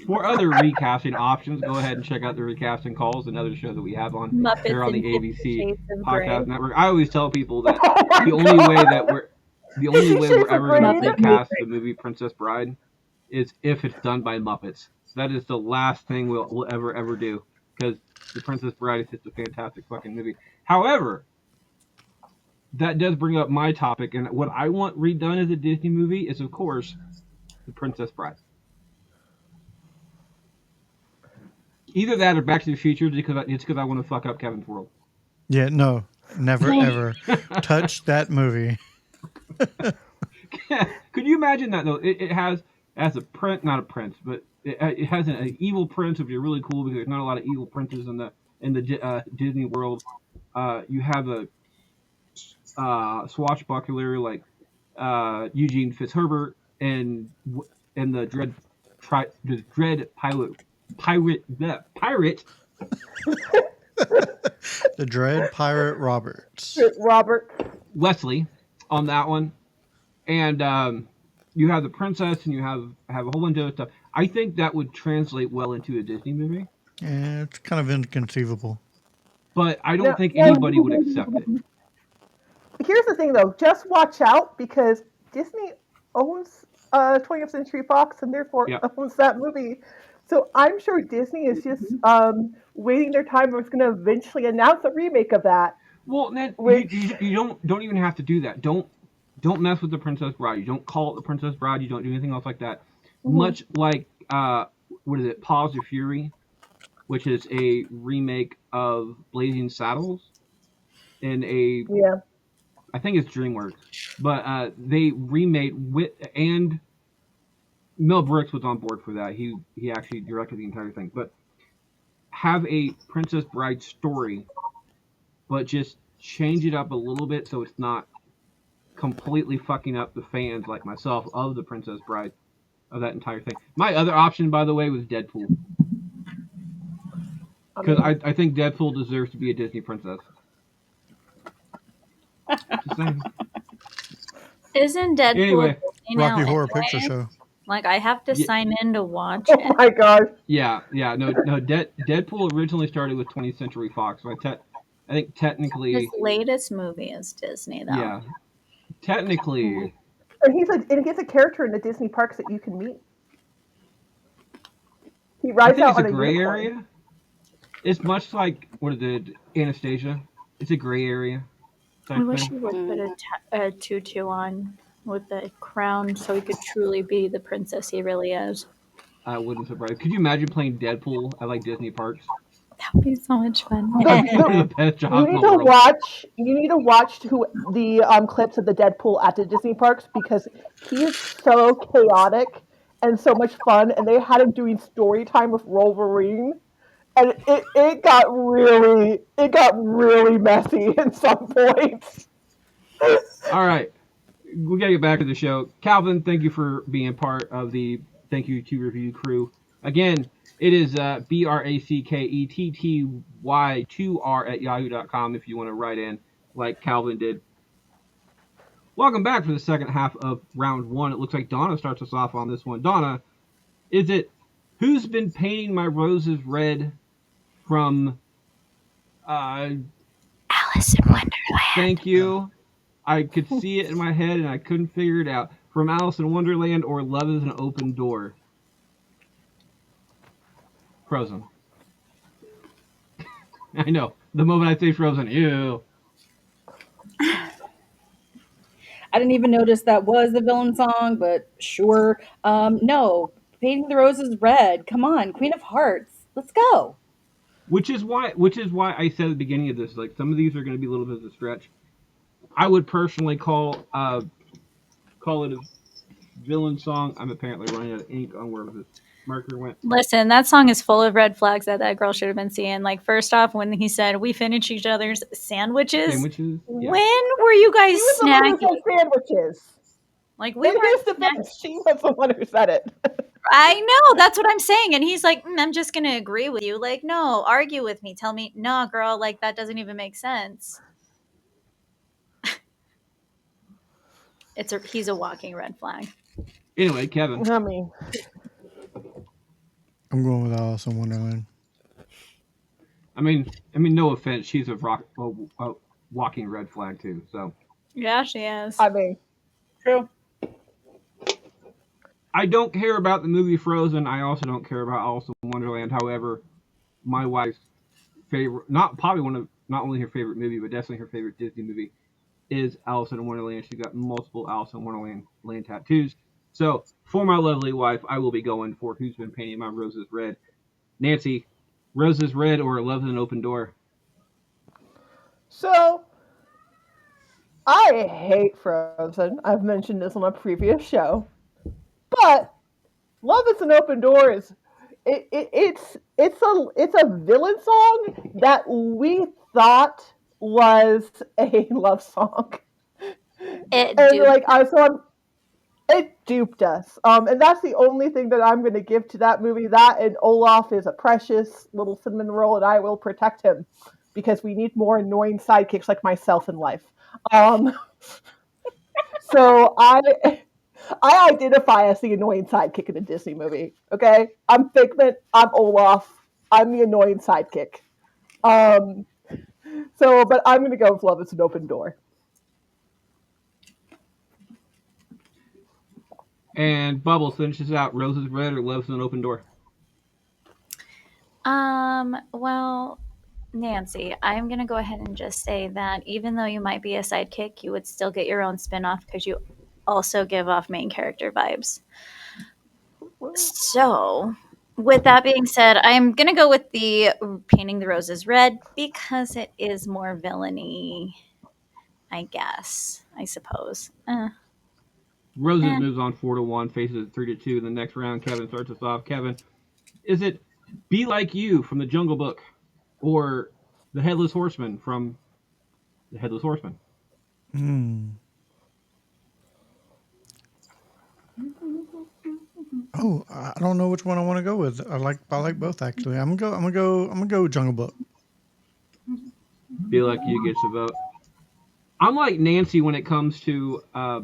For other recasting options, go ahead and check out the Recasting Calls, another show that we have on here Muppets on the and 50 ABC Shades of Podcast Grey. Network. I always tell people that Oh my the only way God. that we're ever going to Muppet recast the movie Princess Bride is if it's done by Muppets. That is the last thing we'll ever do because the Princess Bride is just a fantastic fucking movie. However, that does bring up my topic, and what I want redone as a Disney movie is, of course, the Princess Bride. Either that or Back to the Future, because I want to fuck up Kevin's world. Yeah, no. Never, ever touch that movie. Could you imagine that though? It has not a prince, but it has an evil prince, which is really cool because there's not a lot of evil princes in the Disney world. You have a swashbuckler like Eugene Fitzherbert and the dread pirate The Dread Pirate Roberts. Robert. Wesley on that one, and you have the princess and you have a whole bunch of other stuff. I think that would translate well into a Disney movie, Yeah, it's kind of inconceivable. but I don't Now, think anybody would accept it. here's the thing though, just watch out because Disney owns 20th Century Fox and therefore Yeah. owns that movie. So I'm sure Disney is just waiting their time and is going to eventually announce a remake of that. Well, then Which you don't even have to do that. Don't mess with the Princess Bride. You don't call it the Princess Bride. You don't do anything else like that. Much like what is it, Paws of Fury, which is a remake of Blazing Saddles, in a yeah, I think it's DreamWorks, but they remade and Mel Brooks was on board for that. He actually directed the entire thing, but have a Princess Bride story, but just change it up a little bit so it's not completely fucking up the fans like myself of The Princess Bride, of that entire thing. My other option, by the way, was Deadpool. I Because mean, I think Deadpool deserves to be a Disney princess. Just saying. Isn't Deadpool Anyway, Disney Rocky now Horror Picture anyway? Show. Like, I have to yeah, sign in to watch oh it. my gosh. yeah. No. Deadpool originally started with 20th Century Fox. So I think His technically, latest movie is Disney, though. yeah, technically, And he's a character in the Disney parks that you can meet. He I rides think out it's a on a gray unicorn. area. It's much like what it did Anastasia. It's a gray area I type wish thing. he would put a tutu on with the crown so he could truly be the princess he really is. I wouldn't surprise. Could you imagine playing Deadpool at like Disney parks? That would be so much fun. The best job in You the world. need to watch the clips of the Deadpool at the Disney parks because he is so chaotic and so much fun. And they had him doing story time with Wolverine, and it got really messy at some points. All right, we gotta get back to the show. Calvin, thank you for being part of the Thank You to Review crew. Again, it is BRACKETTY2R at yahoo.com if you want to write in like Calvin did. Welcome back for the second half of round one. It looks like Donna starts us off on this one. Donna, is it Who's Been Painting My Roses Red from Alice in Wonderland. Thank you. I could see it in my head and I couldn't figure it out. From Alice in Wonderland or Love is an Open Door? Frozen. I know. The moment I say Frozen, ew. I didn't even notice that was the villain song, but sure. No, Painting the Roses Red. Come on, Queen of Hearts. Let's go. Which is why I said at the beginning of this, like some of these are going to be a little bit of a stretch. I would personally call it a villain song. I'm apparently running out of ink on where this marker went. Listen, that song is full of red flags that girl should have been seeing. Like, first off, when he said, we finish each other's sandwiches. Sandwiches? Yeah. When were you guys He was the one who snacking? said sandwiches. Like, we In weren't his defense, she was the one who said it. I know, that's what I'm saying. And he's like, I'm just going to agree with you. Like, no, argue with me. Tell me, no, girl, like, that doesn't even make sense. He's a walking red flag. Anyway, Kevin. I mean, I'm going with Alice in Wonderland. I mean, no offense, she's a walking red flag too. So Yeah, she is. I mean, True. I don't care about the movie Frozen. I also don't care about Alice in Wonderland. However, my wife's favorite, not only her favorite movie, but definitely her favorite Disney movie, is Alice in Wonderland. She's got multiple Alice in Wonderland tattoos. So for my lovely wife, I will be going for Who's Been Painting My Roses Red. Nancy, Roses Red or Love's an Open Door? so I hate Frozen. I've mentioned this on a previous show, but Love is an Open Door is it's a villain song that we thought was a love song, It and dude, it duped us. And that's the only thing that I'm going to give to that movie. That and Olaf is a precious little cinnamon roll, and I will protect him because we need more annoying sidekicks like myself in life. Um, so I identify as the annoying sidekick in a Disney movie. Okay, I'm Figment. I'm Olaf. I'm the annoying sidekick. But I'm going to go with Love is an Open Door. And Bubbles finishes out Roses Red or Love's an Open Door? well, Nancy, I'm going to go ahead and just say that even though you might be a sidekick, you would still get your own spin-off because you also give off main character vibes. So, with that being said, I'm going to go with the Painting the Roses Red because it is more villainy, I guess, I suppose. Roses moves on 4-1, faces 3-2 in the next round. Kevin starts us off. Kevin, is it Be Like You from the Jungle Book or The Headless Horseman from The Headless Horseman? Oh, I don't know which one I want to go with. I like both actually. I'm gonna go Jungle Book. Be Like You gets a vote. I'm like Nancy when it comes to I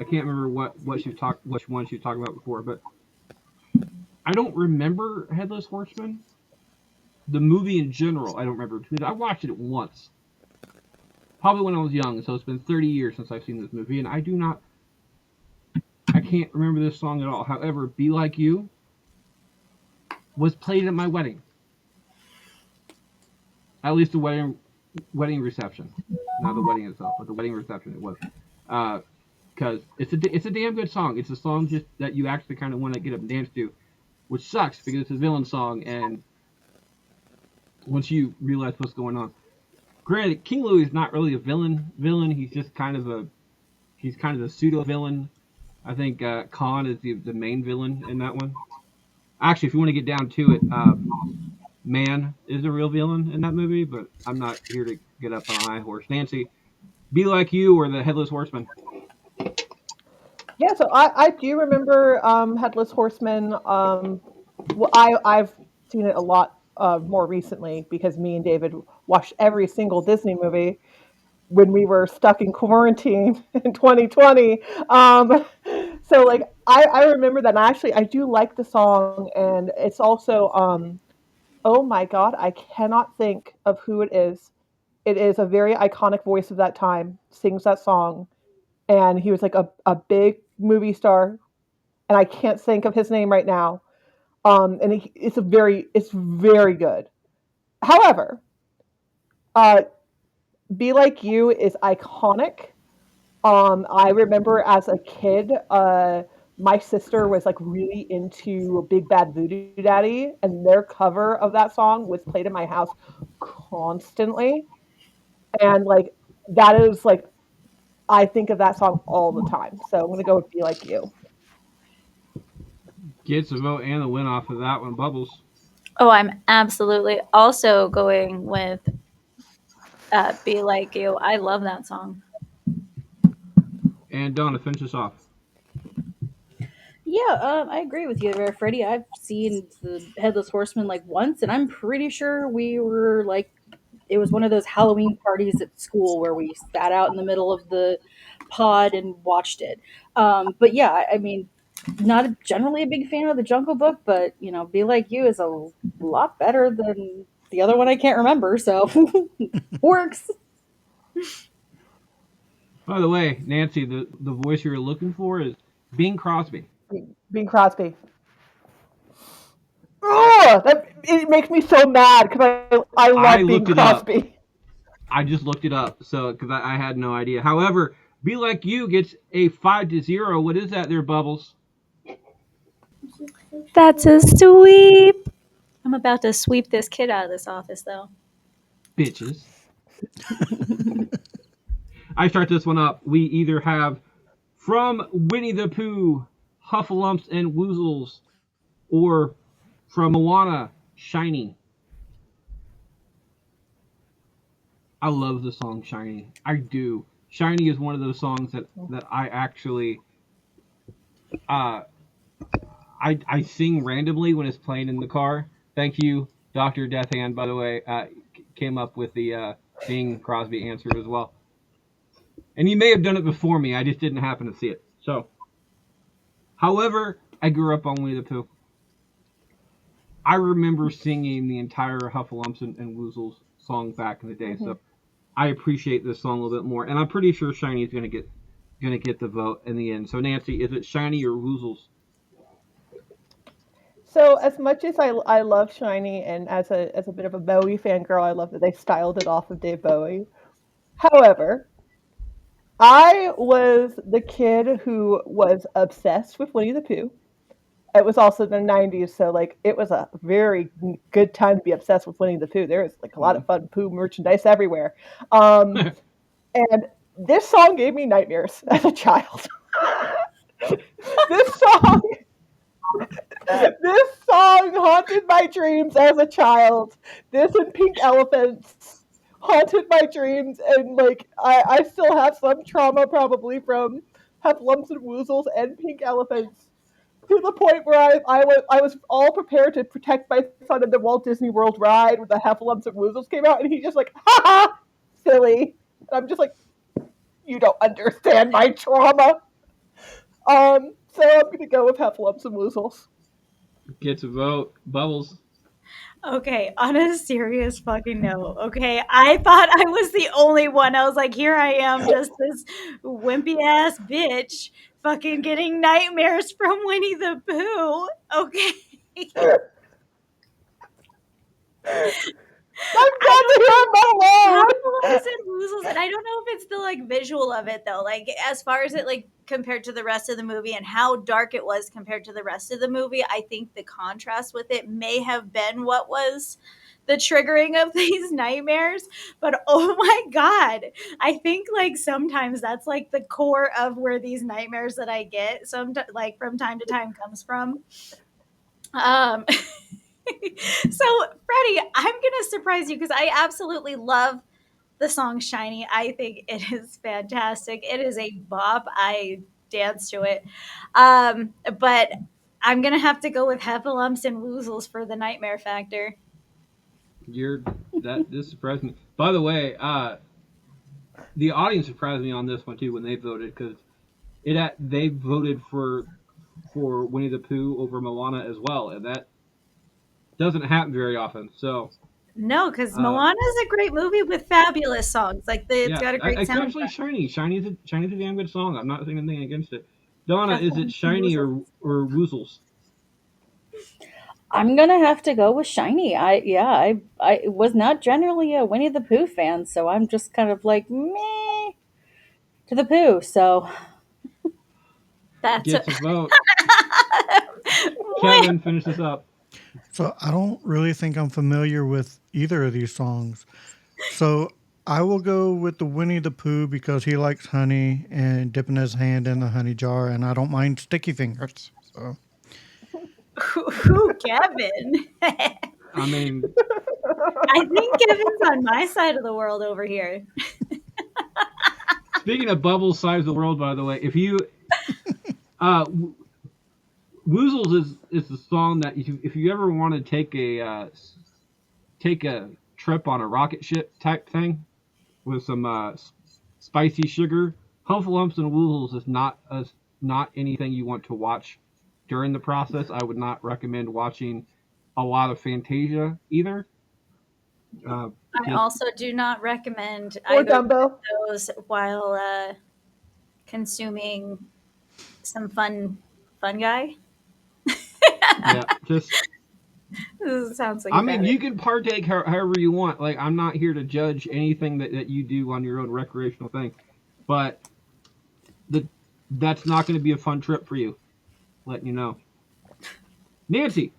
can't remember which one she was talking about before, but I don't remember Headless Horseman. The movie in general, I don't remember because I watched it once, probably when I was young. So it's been 30 years since I've seen this movie, and I can't remember this song at all. However, "Be Like You" was played at my wedding, at least the wedding reception, not the wedding itself, but the wedding reception. It was because it's a damn good song. It's a song just that you actually kind of want to get up and dance to, which sucks because it's a villain song, and once you realize what's going on. Granted, King Louis is not really a villain. He's just he's kind of a pseudo villain. I think Khan is the main villain in that one. Actually, if you want to get down to it, Man is the real villain in that movie, but I'm not here to get up on a high horse. Nancy, Be Like You or the Headless Horseman? Yeah, so I do remember Headless Horseman. Well, I've seen it a lot more recently because me and David watched every single Disney movie when we were stuck in quarantine in 2020. So like I remember that. And actually, I do like the song, and it's also oh my god, I cannot think of who it is. It is a very iconic voice of that time. Sings that song, and he was like a big movie star, and I can't think of his name right now. And it's very good. However, uh, "Be Like You" is iconic. I remember as a kid, my sister was like really into Big Bad Voodoo Daddy, and their cover of that song was played in my house constantly. And like that is like I think of that song all the time. So I'm gonna go with "Be Like You." Gets a vote and a win off of that one. Bubbles. Oh, I'm absolutely also going with Be Like You. I love that song. And Donna, finish us off. Yeah, I agree with you there, Freddie. I've seen the Headless Horseman like once, and I'm pretty sure we were like, it was one of those Halloween parties at school where we sat out in the middle of the pod and watched it. But yeah, I mean, generally a big fan of the Jungle Book, but Be Like You is a lot better than the other one I can't remember, so works. By the way, Nancy, the voice you were looking for is Bing Crosby. Bing Crosby. Oh, that it makes me so mad because I I love Bing looked it up. Crosby. I just looked it up, so because I had no idea. However, Be Like You gets a 5-0. What is that there, Bubbles? That's a sweep. I'm about to sweep this kid out of this office, though. Bitches. I start this one up. We either have from Winnie the Pooh, Huffalumps and Woozles, or from Moana, Shiny. I love the song Shiny. I do. Shiny is one of those songs that I actually uh I sing randomly when it's playing in the car. Thank you, Dr. Deathhand, by the way, came up with the Bing Crosby answer as well. And he may have done it before me. I just didn't happen to see it. So, however, I grew up on Winnie the Pooh. I remember singing the entire Huffalumps and Woozles song back in the day. Mm-hmm. So I appreciate this song a little bit more, and I'm pretty sure Shiny is gonna get the vote in the end. So Nancy, is it Shiny or Woozles? So as much as I love Shiny, and as a bit of a Bowie fangirl, I love that they styled it off of Dave Bowie. However, I was the kid who was obsessed with Winnie the Pooh. It was also the 90s, so like it was a very good time to be obsessed with Winnie the Pooh. There was like a lot of fun Pooh merchandise everywhere. Um, and this song gave me nightmares as a child. this song this song haunted my dreams as a child. This and Pink Elephants haunted my dreams, and like I still have some trauma probably from Have Lumps and Woozles and Pink Elephants. to the point where I was all prepared to protect my son in the Walt Disney World ride when the Heffalumps and Woozles came out, and he just like, ha ha, silly. And I'm just like, you don't understand my trauma. So I'm gonna go with Heffalumps and Woozles. Gets a vote. Bubbles. Okay, on a serious fucking note, okay, I thought I was the only one. I was like, here I am, just this wimpy ass bitch fucking getting nightmares from Winnie the Pooh. Okay. I'm I glad to hear I'm not alone. Heffalumps and Woozles, and I don't know if it's the like visual of it though. Like as far as it like compared to the rest of the movie and how dark it was compared to the rest of the movie, I think the contrast with it may have been what was the triggering of these nightmares. But oh my god, I think like sometimes that's like the core of where these nightmares that I get some like from time to time comes from. Um so Freddie, I'm gonna surprise you because I absolutely love the song Shiny. I think it is fantastic. It is a bop. I dance to it. But I'm gonna have to go with Heffalumps and Woozles for the nightmare factor. You're that this surprised me. By the way, the audience surprised me on this one too when they voted because they voted for Winnie the Pooh over Moana as well, and that doesn't happen very often. So No, because uh, Moana is a great movie with fabulous songs. Like it's yeah, got a great especially soundtrack. Shiny. Shiny's a damn good song. I'm not saying anything against it. Donna, is it Heffalumps and Shiny Woozles. or Woozles? I'm gonna have to go with Shiny. I was not generally a Winnie the Pooh fan, so I'm just kind of like meh to the Pooh. So That's a Gets a vote. what? Kevin, finish this up. So I don't really think I'm familiar with either of these songs. So I will go with the Winnie the Pooh because he likes honey and dipping his hand in the honey jar, and I don't mind sticky fingers. So Who, Kevin? I I mean, think Kevin's on my side of the world over here. speaking of Bubbles' size of the world, by the way, if you uh, Woozles is the song that if you ever want to take a trip on a rocket ship type thing with some spicy sugar, Huffalumps and Woozles is not anything you want to watch during the process. I would not recommend watching a lot of Fantasia either. I Just also do not recommend Or either one Dumbo. of those while consuming some fun guy. yeah, just This sounds like I a mean, bad. you can partake however you want. Like, I'm not here to judge anything that you do on your own recreational thing, but the that's not going to be a fun trip for you. Letting you know, Nancy.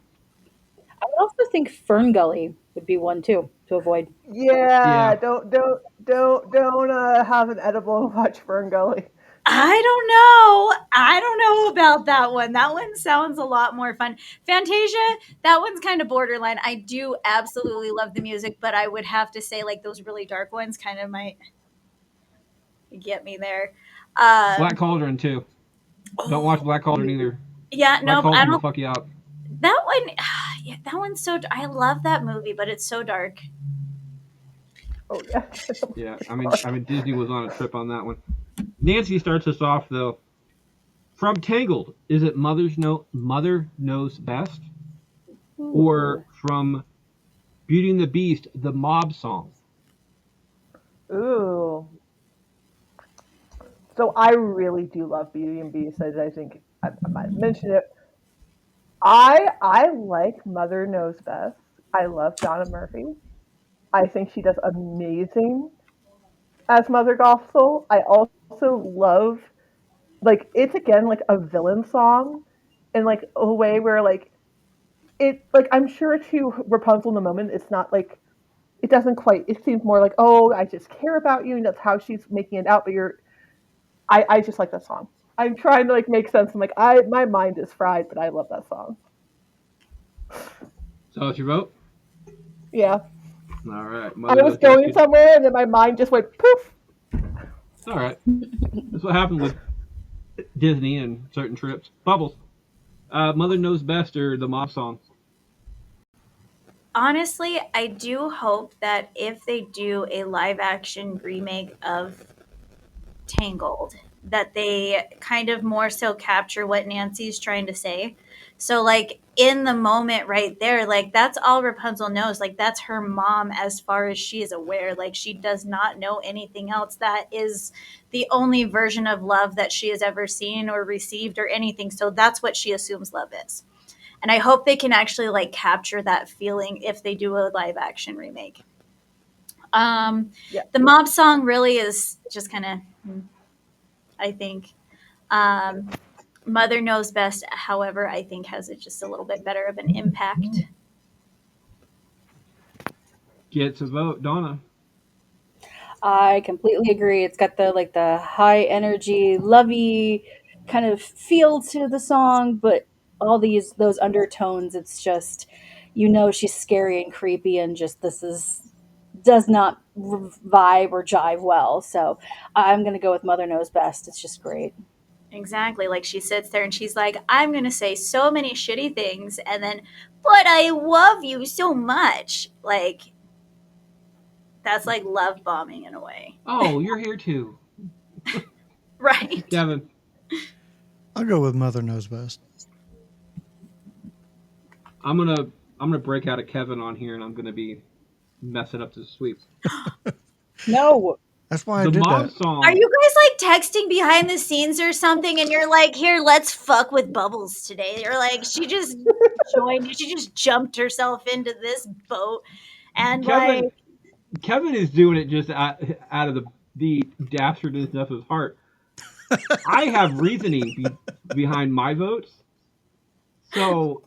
I would also think Fern Gully would be one too to avoid. Yeah, Yeah, don't have an edible and watch Fern Gully. I don't know. I don't know about that one. That one sounds a lot more fun. Fantasia, that one's kind of borderline. I do absolutely love the music, but I would have to say like those really dark ones kind of might get me there. Black Um, Cauldron too. Don't watch oh, Black Cauldron either. yeah, Black nope. I Cauldron will don't. fuck you up. That one, yeah, that one's so. I love that movie, but it's so dark. Oh yeah. Yeah, I mean Disney was on a trip on that one. Nancy starts us off though. From Tangled, is it Mother Knows Best, or Ooh. from Beauty and the Beast, the Mob song? Ooh. So I really do love Beauty and Beast. As I think I might have mentioned it. I like Mother Knows Best. I love Donna Murphy. I think she does amazing as Mother Gospel. I also love like it's again like a villain song in like a way where like it like I'm sure to Rapunzel in the moment it's not like it doesn't quite it seems more like oh I just care about you and that's how she's making it out but you're I just like that song. I'm trying to like make sense. I'm like I my mind is fried but I love that song. So what's your vote? Yeah. All right, I Mother was Knows Best. going somewhere and then my mind just went poof. It's all right. That's what happened with Disney and certain trips. Bubbles. Mother Knows Best or the mob song. Honestly, I do hope that if they do a live action remake of Tangled, that they kind of more so capture what Nancy's trying to say. So, like, in the moment right there, like, that's all Rapunzel knows. Like, that's her mom as far as she is aware. Like, she does not know anything else. That is the only version of love that she has ever seen or received or anything. So, that's what she assumes love is. And I hope they can actually, like, capture that feeling if they do a live action remake. Um, Yeah. the mob song really is just kind of, I think. Um, Mother Knows Best, however, I think has just a little bit better of an impact. Gets a vote, Donna. I completely agree. It's got the high energy, lovey kind of feel to the song, but all those undertones, it's just she's scary and creepy and just this is does not vibe or jive well. So I'm gonna go with Mother Knows Best. It's just great. Exactly. Like she sits there and she's like, I'm going to say so many shitty things. And then, but I love you so much. Like, that's like love bombing in a way. Oh, you're here too, Right. Kevin. I'll go with Mother Knows Best. I'm gonna I'm gonna break out a Kevin on here, and I'm gonna be messing up the sweep. No. That's why I The did mob that. Are song. you guys like texting behind the scenes or something? And you're like, here, let's fuck with Bubbles today. You're like, she just joined, she just jumped herself into this boat. And like, Kevin Kevin is doing it just out of the dastardness of his heart. I have reasoning behind my votes, so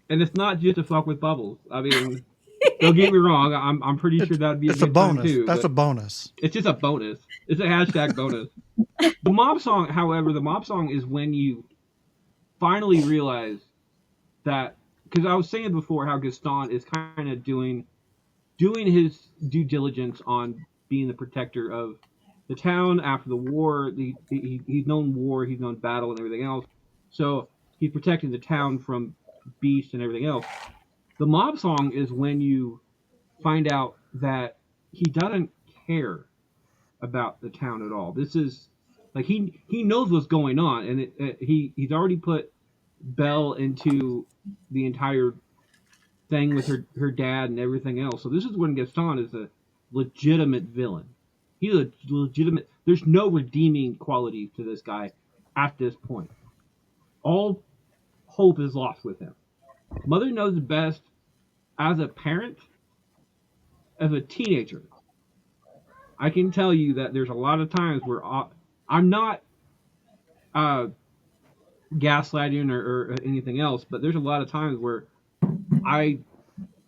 and it's not just to fuck with Bubbles. I mean, don't get me wrong. I'm pretty sure It's that would be a it's a good time bonus. too, That's a but bonus. it's just a bonus. It's a hashtag bonus. The mob song, however, the mob song is when you finally realize that because I was saying before how Gaston is kind of doing his due diligence on being the protector of the town after the war. He's known war, he's known battle, and everything else. So he's protecting the town from beasts and everything else. The mob song is when you find out that he doesn't care about the town at all. This is like he knows what's going on, and he's already put Belle into the entire thing with her dad and everything else. So this is when Gaston is a legitimate villain. He's a legitimate. There's no redeeming quality to this guy at this point. All hope is lost with him. Mother Knows Best as a parent, as a teenager. I can tell you that there's a lot of times where I'm not uh, gaslighting or anything else, but there's a lot of times where I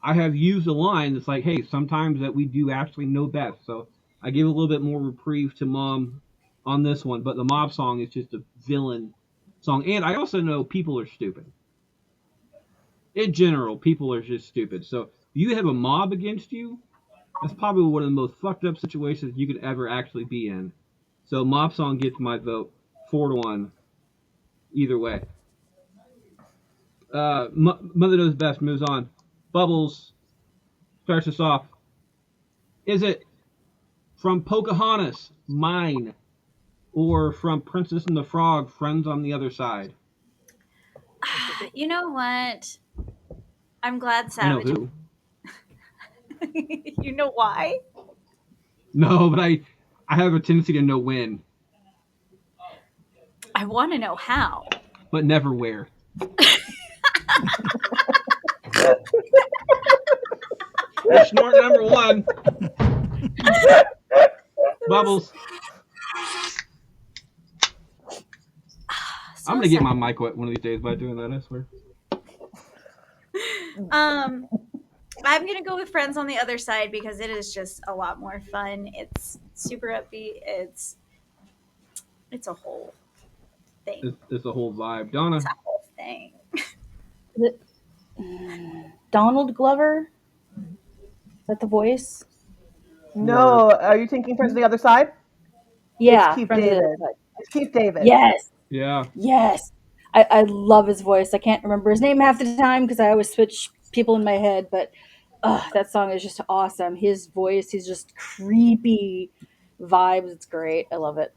I have used a line that's like, hey, sometimes that we do actually know best. So I give a little bit more reprieve to mom on this one, but the mob song is just a villain song. And I also know people are stupid. In general, people are just stupid. So if you have a mob against you, that's probably one of the most fucked up situations you could ever actually be in. So mob song gets my vote 4-1 either way. Mother Knows Best moves on. Bubbles starts us off. Is it from Pocahontas, Mine, or from Princess and the Frog, Friends on the Other Side? you know what? I'm glad I know Savage. who. You know why? No, but I have a tendency to know when, I want to know how. but never where. Snort number one. Bubbles. So I'm gonna get sad. my mic wet one of these days by doing that. I swear. Um, I'm gonna go with Friends on the Other Side because it is just a lot more fun. It's super upbeat. It's a whole thing. It's a whole vibe. It's Donna. a whole thing. Is it Donald Glover? Is that the voice? For No, are you thinking Friends of the Other Side? It's Yeah, Keith Friends of the Other David. Side. It's Keith David. Yes, yeah, yes. I love his voice. I can't remember his name half the time because I always switch people in my head, but that song is just awesome. His voice, he's just creepy vibes. It's great. I love it.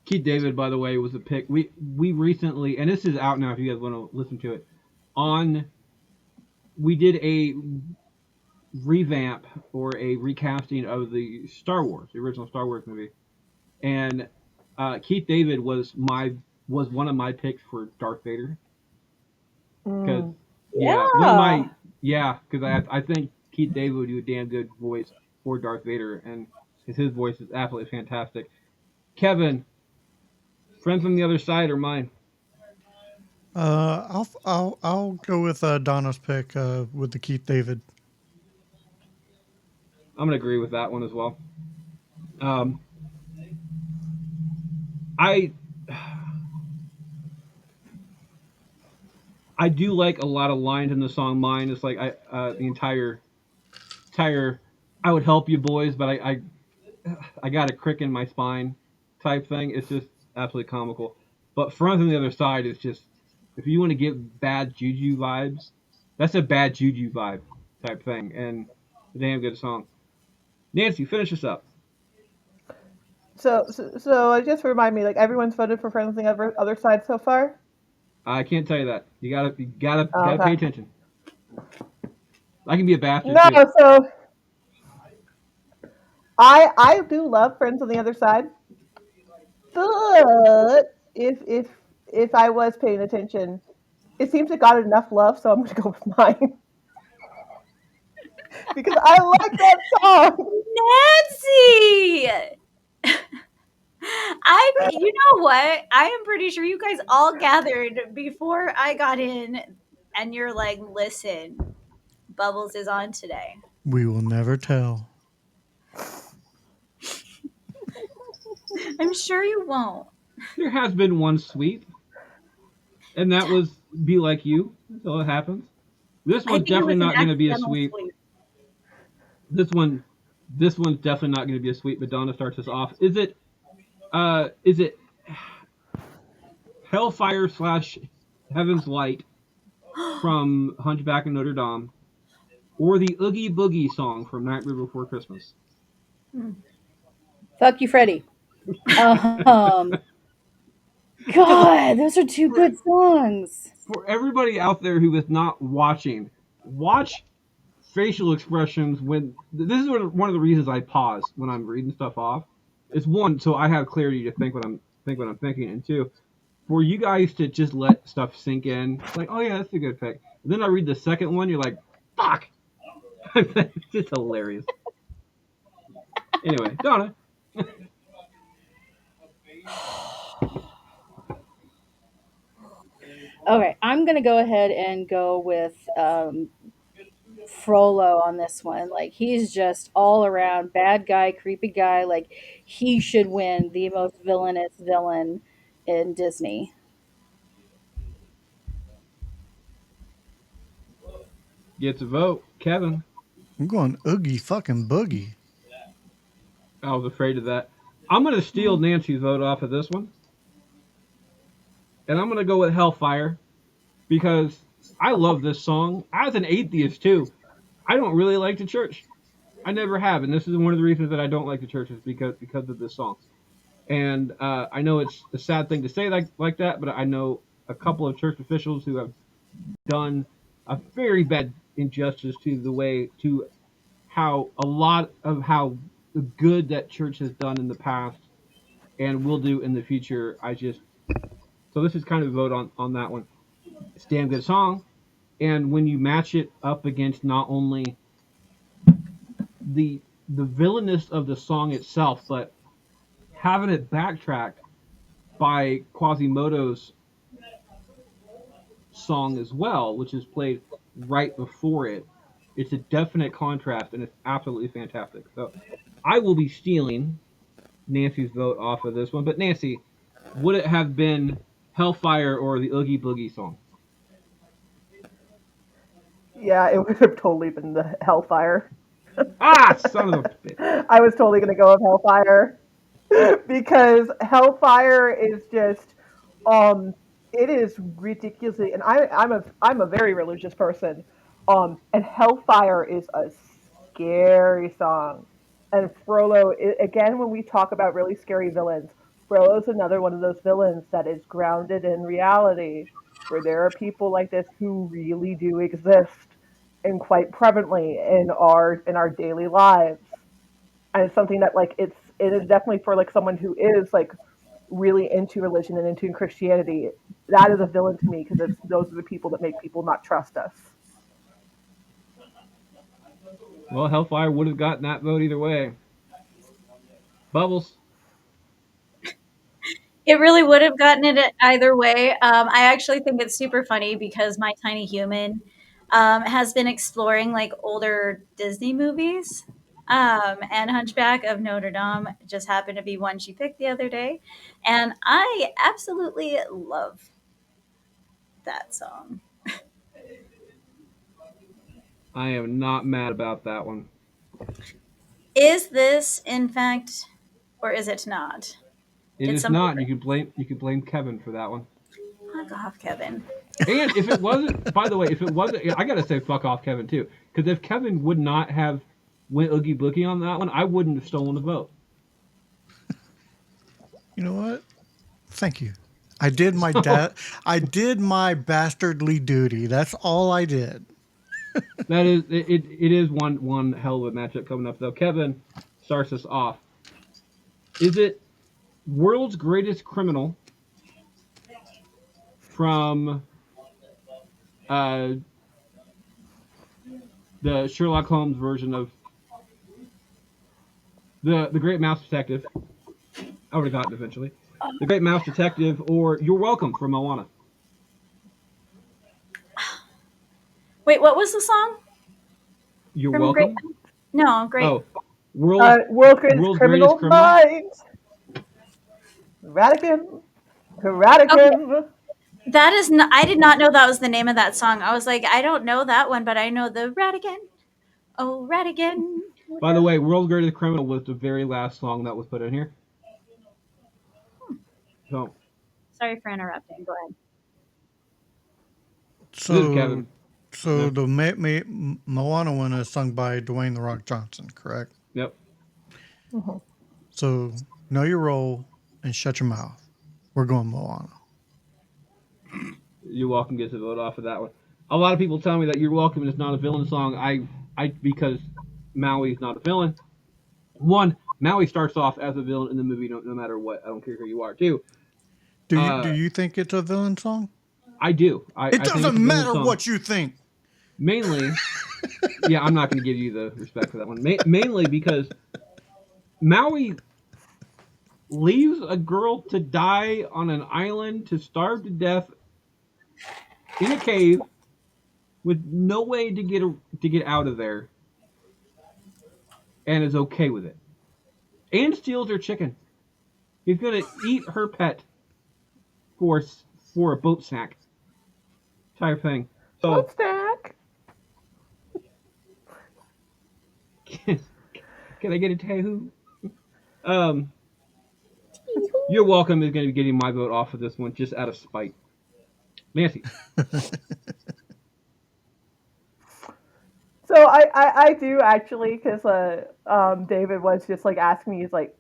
Keith David, by the way, was a pick. We recently, and this is out now if you guys want to listen to it. On We did a revamp or a recasting of the Star Wars, the original Star Wars movie, and Keith David was one of my picks for Darth Vader because Mm. yeah, one of Yeah. my yeah because I think Keith David would do a damn good voice for Darth Vader, and his voice is absolutely fantastic. Kevin, friend from the other side or mine? I'll go with Donna's pick with the Keith David. I'm gonna agree with that one as well. Um, I I do like a lot of lines in the song. Mine is like the entire I would help you boys, but I got a crick in my spine type thing. It's just absolutely comical. But Front on the Other Side is just if you want to get bad juju vibes, that's a bad juju vibe type thing, and a damn good song. Nancy, finish us up. So just remind me, like everyone's voted for Friends on the other side so far. I can't tell you that. You gotta Oh, pay okay. attention. I can be a bastard No, too. so I do love Friends on the other side, but if I was paying attention, it seems it got enough love, so I'm gonna go with mine because I like that song. Nancy! You know what? I am pretty sure you guys all gathered before I got in, and you're like, listen, Bubbles is on today. We will never tell. I'm sure you won't. There has been one sweep, and that was Be Like You. That's all that happens. This I one's think it definitely was an not going to be a accidental sweep. sleep. This one, this one's definitely not going to be a sweep. But Donna starts us off. Is it Hellfire slash Heaven's Light from Hunchback of Notre Dame, or the Oogie Boogie song from Nightmare Before Christmas? Fuck you, Freddie. Um, Because God, those are two for good songs. for everybody out there who is not watching, watch facial expressions when this is one of the reasons I pause when I'm reading stuff off. It's one so I have clarity to think what I'm thinking, and two for you guys to just let stuff sink in. It's like, oh yeah, that's a good pick. And then I read the second one, you're like, fuck. It's just hilarious. Anyway, Donna, Okay, I'm gonna go ahead and go with Frollo on this one. Like he's just all around bad guy, creepy guy. Like he should win the most villainous villain in Disney. gets a vote. Kevin, I'm going Oogie fucking Boogie. I was afraid of that. I'm gonna steal Nancy's vote off of this one, and I'm gonna go with Hellfire because I love this song. As an atheist too, I don't really like the church. I never have, and this is one of the reasons that I don't like the church is because of this song. And I know it's a sad thing to say like that, but I know a couple of church officials who have done a very bad injustice to the way to how a lot of how the good that church has done in the past and will do in the future. I just so this is kind of a vote on that one. It's a damn good song, and when you match it up against not only the villainous of the song itself, but having it backtracked by Quasimodo's song as well, which is played right before it. It's a definite contrast, and it's absolutely fantastic. So I will be stealing Nancy's vote off of this one. But Nancy, would it have been Hellfire or the Oogie Boogie song? Yeah, it would have totally been the Hellfire. Ah, son of a bitch. I was totally gonna go with Hellfire. because Hellfire is just um it is ridiculously, and I'm a very religious person, and Hellfire is a scary song. And Frollo again, when we talk about really scary villains, Frollo's another one of those villains that is grounded in reality, where there are people like this who really do exist and quite prevalently in our daily lives. And it's something that like it is definitely for like someone who is like really into religion and into Christianity. That is a villain to me because it's those are the people that make people not trust us. Well, Hellfire would have gotten that vote either way. Bubbles. It really would have gotten it either way. I actually think it's super funny because my tiny human has been exploring like older Disney movies. And Hunchback of Notre Dame just happened to be one she picked the other day. And I absolutely love that song. I am not mad about that one. Is this, in fact, or is it not? It Did is somebody not. You could blame Kevin for that one. fuck off, Kevin? And if it wasn't, by the way, if it wasn't, I gotta say fuck off Kevin too, because if Kevin would not have went oogie boogie on that one, I wouldn't have stolen the vote. You know what? Thank you. I did my So I did my bastardly duty. That's all I did. that is it is one hell of a matchup coming up though. Kevin starts us off. Is it World's Greatest Criminal from uh, the Sherlock Holmes version of the Great Mouse Detective? I would have gotten it eventually. The Great Mouse Detective, or You're Welcome from Moana. Wait, what was the song You're from Great? Welcome. No, Great. Oh, world's World's greatest world's greatest criminal criminal. minds, Radigan, Okay, Radigan. that is not. I did not know that was the name of that song. I was like, I don't know that one, but I know the Radigan. Oh, Radigan. By the way, world's greatest criminal was the very last song that was put in here. So Sorry for interrupting. Go ahead. this is So, Kevin. so Yep. the Moana one is sung by Dwayne the Rock Johnson, correct? Yep. Mhm. So know your role and shut your mouth. We're going Moana. You're Welcome gets a vote off of that one. A lot of people tell me that You're Welcome is not a villain song. I because Maui's not a villain. One, Maui starts off as a villain in the movie, no matter what. I don't care who you are. Two, Do uh, you think it's a villain song? I do. It I think doesn't it's a villain matter song. what you think. Mainly, yeah, I'm not going to give you the respect for that one. Mainly because Maui leaves a girl to die on an island to starve to death in a cave with no way to get out of there, and is okay with it. And steals her chicken. He's gonna eat her pet for for a boat snack. Type thing. Boat So stack. can I get a Tehu? Um, You're Welcome is going to be getting my vote off of this one just out of spite. Nancy. So I do actually because David was just like asking me, he's like,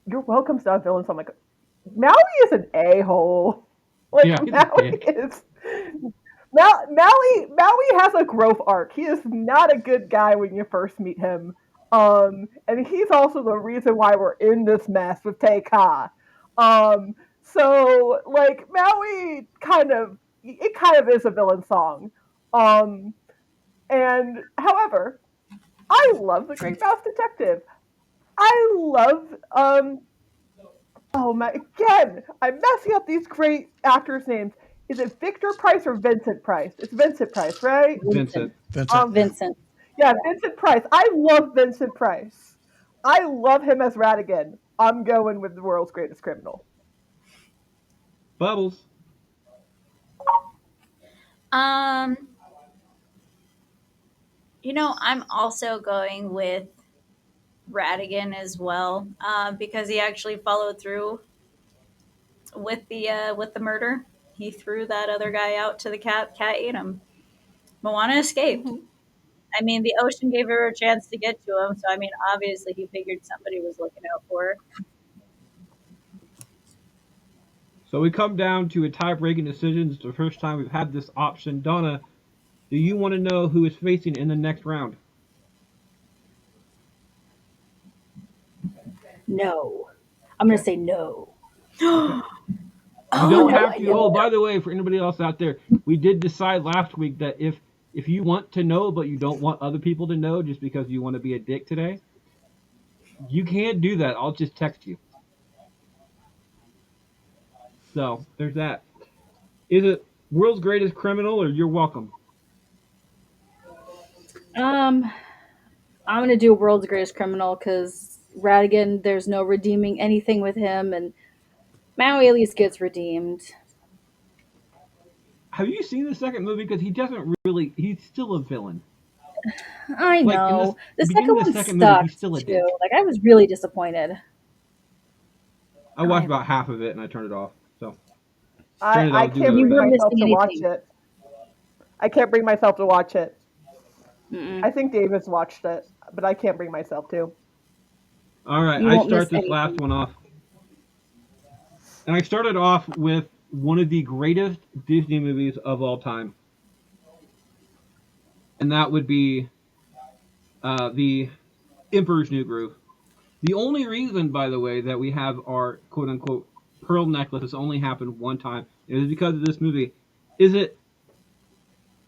"You're welcome, not villain." So I'm like, Maui is an a hole. Like Yeah, he's a Maui dick. is Maui has a growth arc. He is not a good guy when you first meet him. And he's also the reason why we're in this mess with Teika. So like Maui kind of is a villain song. Um, and however, I love the Great Mouse Detective. I love oh my again, I'm messing up these great actors' names. Is it Victor Price or Vincent Price? It's Vincent Price, right? Vincent. Vincent. Vincent, Um yeah. Vincent. yeah, Vincent Price. I love Vincent Price. I love him as Radigan. I'm going with the world's greatest criminal. Bubbles. You know, I'm also going with Radigan as well, because he actually followed through with the murder. He threw that other guy out to the cat. Cat ate him. Moana escaped. Mhm. I mean, the ocean gave her a chance to get to him. So I mean, obviously, he figured somebody was looking out for her. So we come down to a tie-breaking decision. It's the first time we've had this option. Donna, do you want to know who is facing in the next round? No. I'm going to Okay. say no. Okay. You Oh don't no! have I to. know. Oh, by the way, for anybody else out there, we did decide last week that if you want to know but you don't want other people to know just because you want to be a dick today, you can't do that. I'll just text you. So there's that. Is it world's greatest criminal or you're welcome? Um, I'm going to do World's Greatest Criminal because Radigan, there's no redeeming anything with him, and Maui at least gets redeemed. Have you seen the second movie? Because he doesn't really. He's still a villain. I Like in this know. The second beginning of the one second movie, he's sucked still a too. dick. Like I was really disappointed. I watched about half of it and I turned it off. So granted, I I'll do can't that You bring later. weren't myself missing to watch anything. it. I can't bring myself to watch it. Mm-mm. I think Davis watched it, but I can't bring myself to. All right, You I won't miss start this last anything. one off, and I started off with one of the greatest Disney movies of all time, and that would be the Emperor's New Groove. The only reason, by the way, that we have our quote unquote pearl necklace has only happened one time is because of this movie. Is it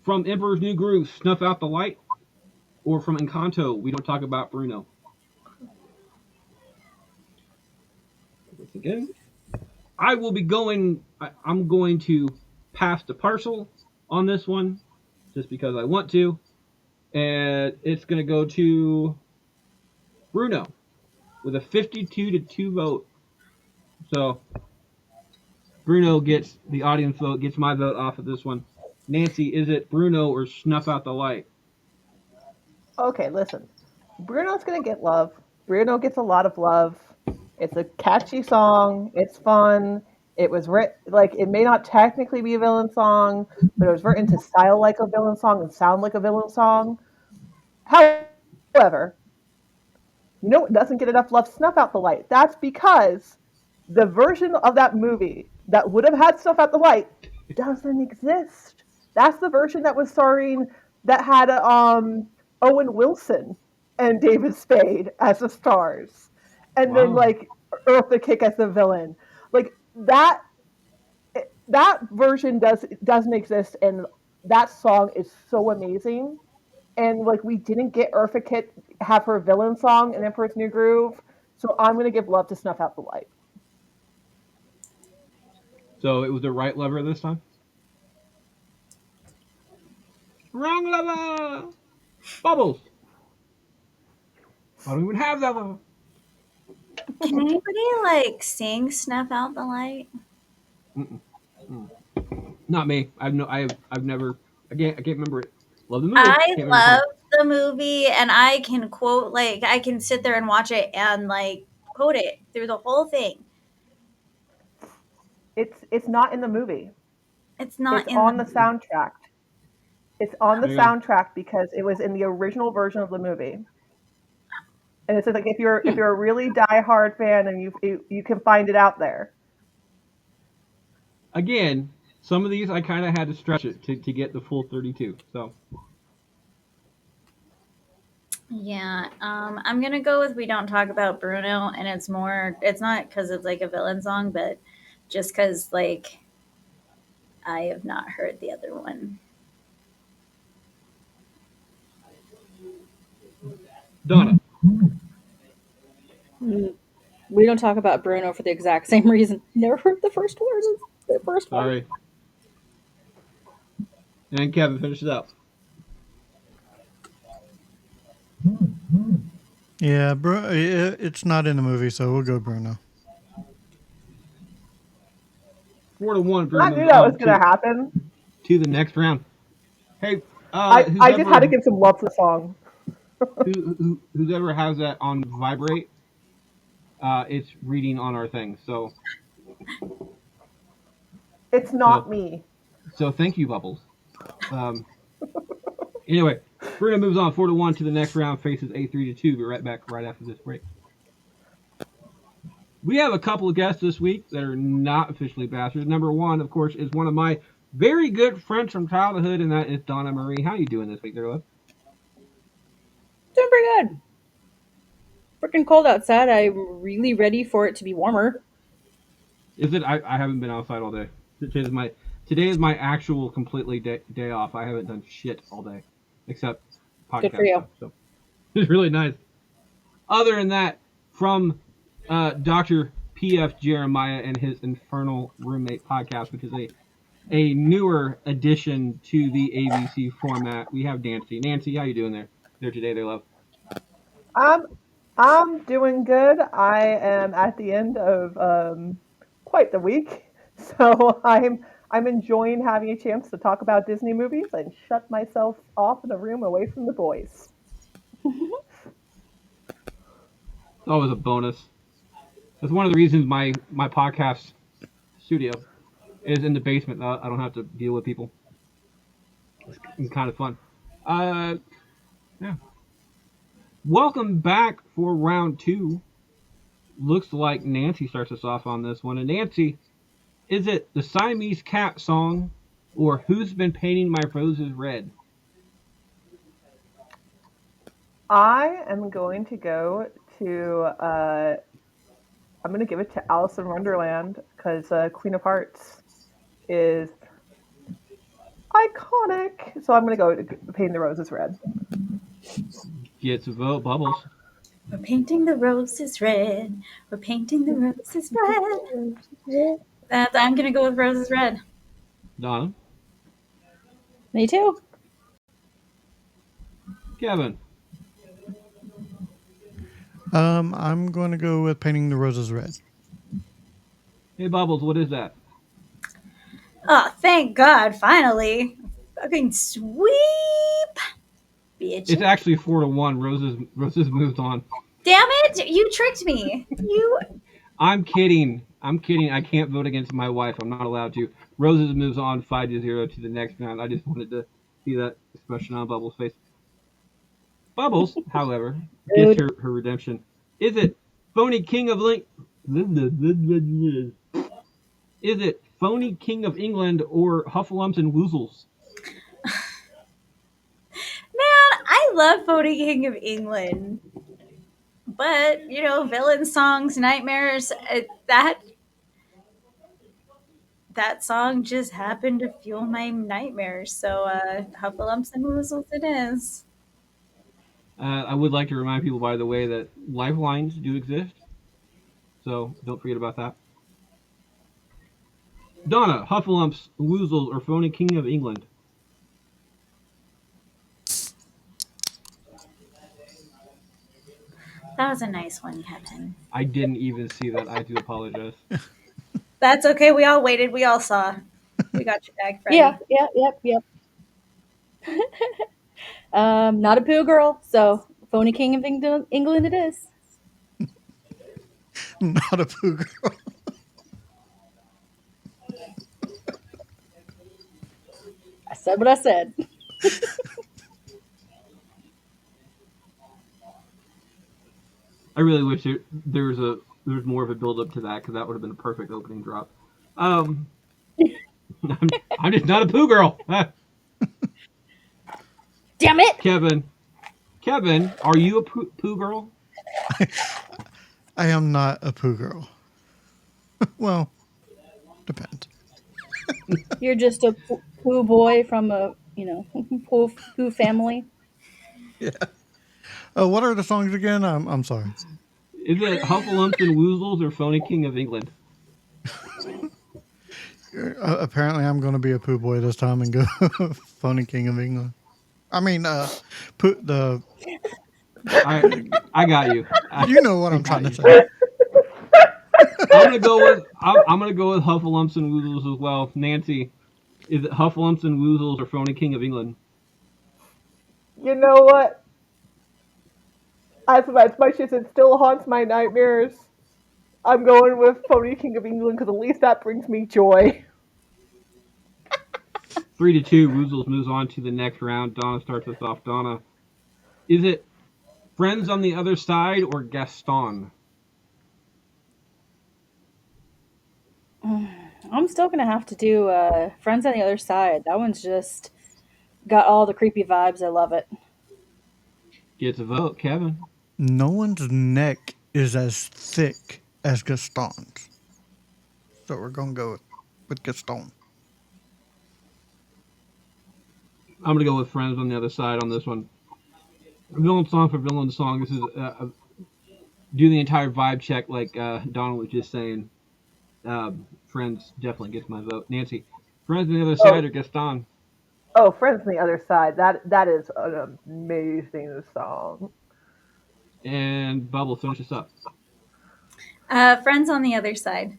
from Emperor's New Groove, Snuff Out the Light, or from Encanto, We Don't Talk About Bruno? Once again, I will be going. I'm going to pass the parcel on this one, just because I want to, and it's going to go to Bruno with a 52 to 2 vote. So Bruno gets the audience vote, gets my vote off of this one. Nancy, is it Bruno or Snuff Out the Light? Okay, listen. Bruno's gonna get love. Bruno gets a lot of love. It's a catchy song. It's fun. It was written like it may not technically be a villain song, but it was written to style like a villain song and sound like a villain song. However, you know what doesn't get enough love? Snuff Out the Light. That's because the version of that movie that would have had Snuff Out the Light doesn't exist. That's the version that was starring that had Owen Wilson and David Spade as the stars, and then Wow. like Eartha Kick as the villain. Like that version doesn't exist, and that song is so amazing. And like we didn't get Eartha Kitt have her villain song in Emperor's New Groove, so I'm gonna give love to Snuff Out the Light. So it was the right lever this time? Wrong lever! Bubbles! I don't even have that lever. Can anybody like sing "Snuff Out the Light"? Mm-mm. Mm. Not me. I've never. I can't remember it. Love the movie. I Can't remember the love song. the movie, and I can quote like I can sit there and watch it and like quote it through the whole thing. It's not in the movie. It's It's not in on the the. soundtrack. It's on the Hang on. soundtrack because it was in the original version of the movie. And it's like if Hmm. you're a really diehard fan and you can find it out there. Again, some of these I kind of had to stretch it to get the full 32. So Yeah, I'm gonna go with "We Don't Talk About Bruno," and it's more. It's not because it's like a villain song, but just because like I have not heard the other one. Donna. Mm. We don't talk about Bruno for the exact same reason. Never heard the first word. The first one. Sorry. And Kevin finishes up. Yeah, it's not in the movie, so we'll go Bruno. 4 to 1. I Bruno knew moves that was on gonna happen. to the next round. Hey, who's I just had to ever give some love to the song. Who's ever has that on vibrate, it's reading on our thing. It's not So me. so thank you, Bubbles. Um, anyway, we're gonna move on 4-1 to the next round. Faces 8-3-2. Be right back right after this break. We have a couple of guests this week that are not officially bastards. Number one, of course, is one of my very good friends from childhood, and that is Donna Marie. How you doing this week, there, love? Doing pretty good. Freaking cold outside. I'm really ready for it to be warmer. Is it? I haven't been outside all day. Today is my actual completely day off. I haven't done shit all day except Good for podcast you. stuff. So it's really nice. Other than that, from Dr. P.F. Jeremiah and his Infernal Roommate podcast, which is a newer addition to the ABC format, we have Nancy. Nancy, how you doing there today, there, love? I'm I'm doing good. I am at the end of quite the week, so I'm enjoying having a chance to talk about Disney movies and shut myself off in a room away from the boys. It's always a bonus. That's one of the reasons my podcast studio is in the basement. I don't have to deal with people. It's kind of fun. Uh, yeah. Welcome back for round two. Looks like Nancy starts us off on this one. And Nancy, is it the Siamese Cat song or Who's Been Painting My Roses Red? I am going to go to I'm going to give it to Alice in Wonderland because Queen of Hearts is iconic. So I'm going to go to Paint the Roses Red. Gets a vote, Bubbles. We're painting the roses red. We're painting the roses red. I'm gonna go with roses red. Donna. Me too. Kevin. I'm going to go with painting the roses red. Hey, Bubbles, what is that? Oh, thank God! Finally, fucking sweep, bitch. It's actually 4-1. Roses moved on. Damn it! You tricked me. You. I'm kidding. I can't vote against my wife. I'm not allowed to. Roses moves on 5-0 to the next round. I just wanted to see that expression on Bubbles' face. Bubbles, however, gets her redemption. Is it Phony King of Link? Is it Phony King of England or Huffalumps and Woozles? Man, I love Voting King of England. But, villain songs, nightmares, that song just happened to fuel my nightmares. So, Huffalumps and Woozles it is. I would like to remind people, by the way, that lifelines do exist. So don't forget about that. Donna, Huffalumps, Woozles, or Phony King of England? That was a nice one, Kevin. I didn't even see that. I do apologize. That's okay. We all waited. We all saw. We got your bag, Freddie. Yep. Not a poo girl, so Phony King of England it is. Not a poo girl. I said what I said. I really wish there was more of a build up to that, because that would have been a perfect opening drop. I'm just not a poo girl. Damn it! Kevin, are you a poo girl? I am not a poo girl. Well, depends. You're just a poo boy from a poo family. Yeah. What are the songs again? I'm sorry. Is it Huffalumps and Woozles or Phony King of England? Apparently, I'm going to be a poo boy this time and go Phony King of England. I mean, poo the. I got you. You know what I'm trying to say. I'm gonna go with Huffalumps and Woozles as well. Nancy, is it Huffalumps and Woozles or Phony King of England? You know what? as much as it still haunts my nightmares, I'm going with Pony King of England because at least that brings me joy. 3-2. Woozles moves on to the next round. Donna starts us off. Donna, is it Friends on the Other Side or Gaston? I'm still gonna have to do Friends on the Other Side. That one's just got all the creepy vibes. I love it. Gets a vote. Kevin. No one's neck is as thick as Gaston's. So we're going to go with Gaston. I'm gonna go with Friends on the Other Side on this one. Villain song for villain song. This is do the entire vibe check like Donna was just saying. Friends definitely gets my vote. Nancy, Friends on the Other Side Oh, or Gaston? oh, Friends on the Other Side. That is an amazing song. And Bubble, finish us up. Friends on the Other Side.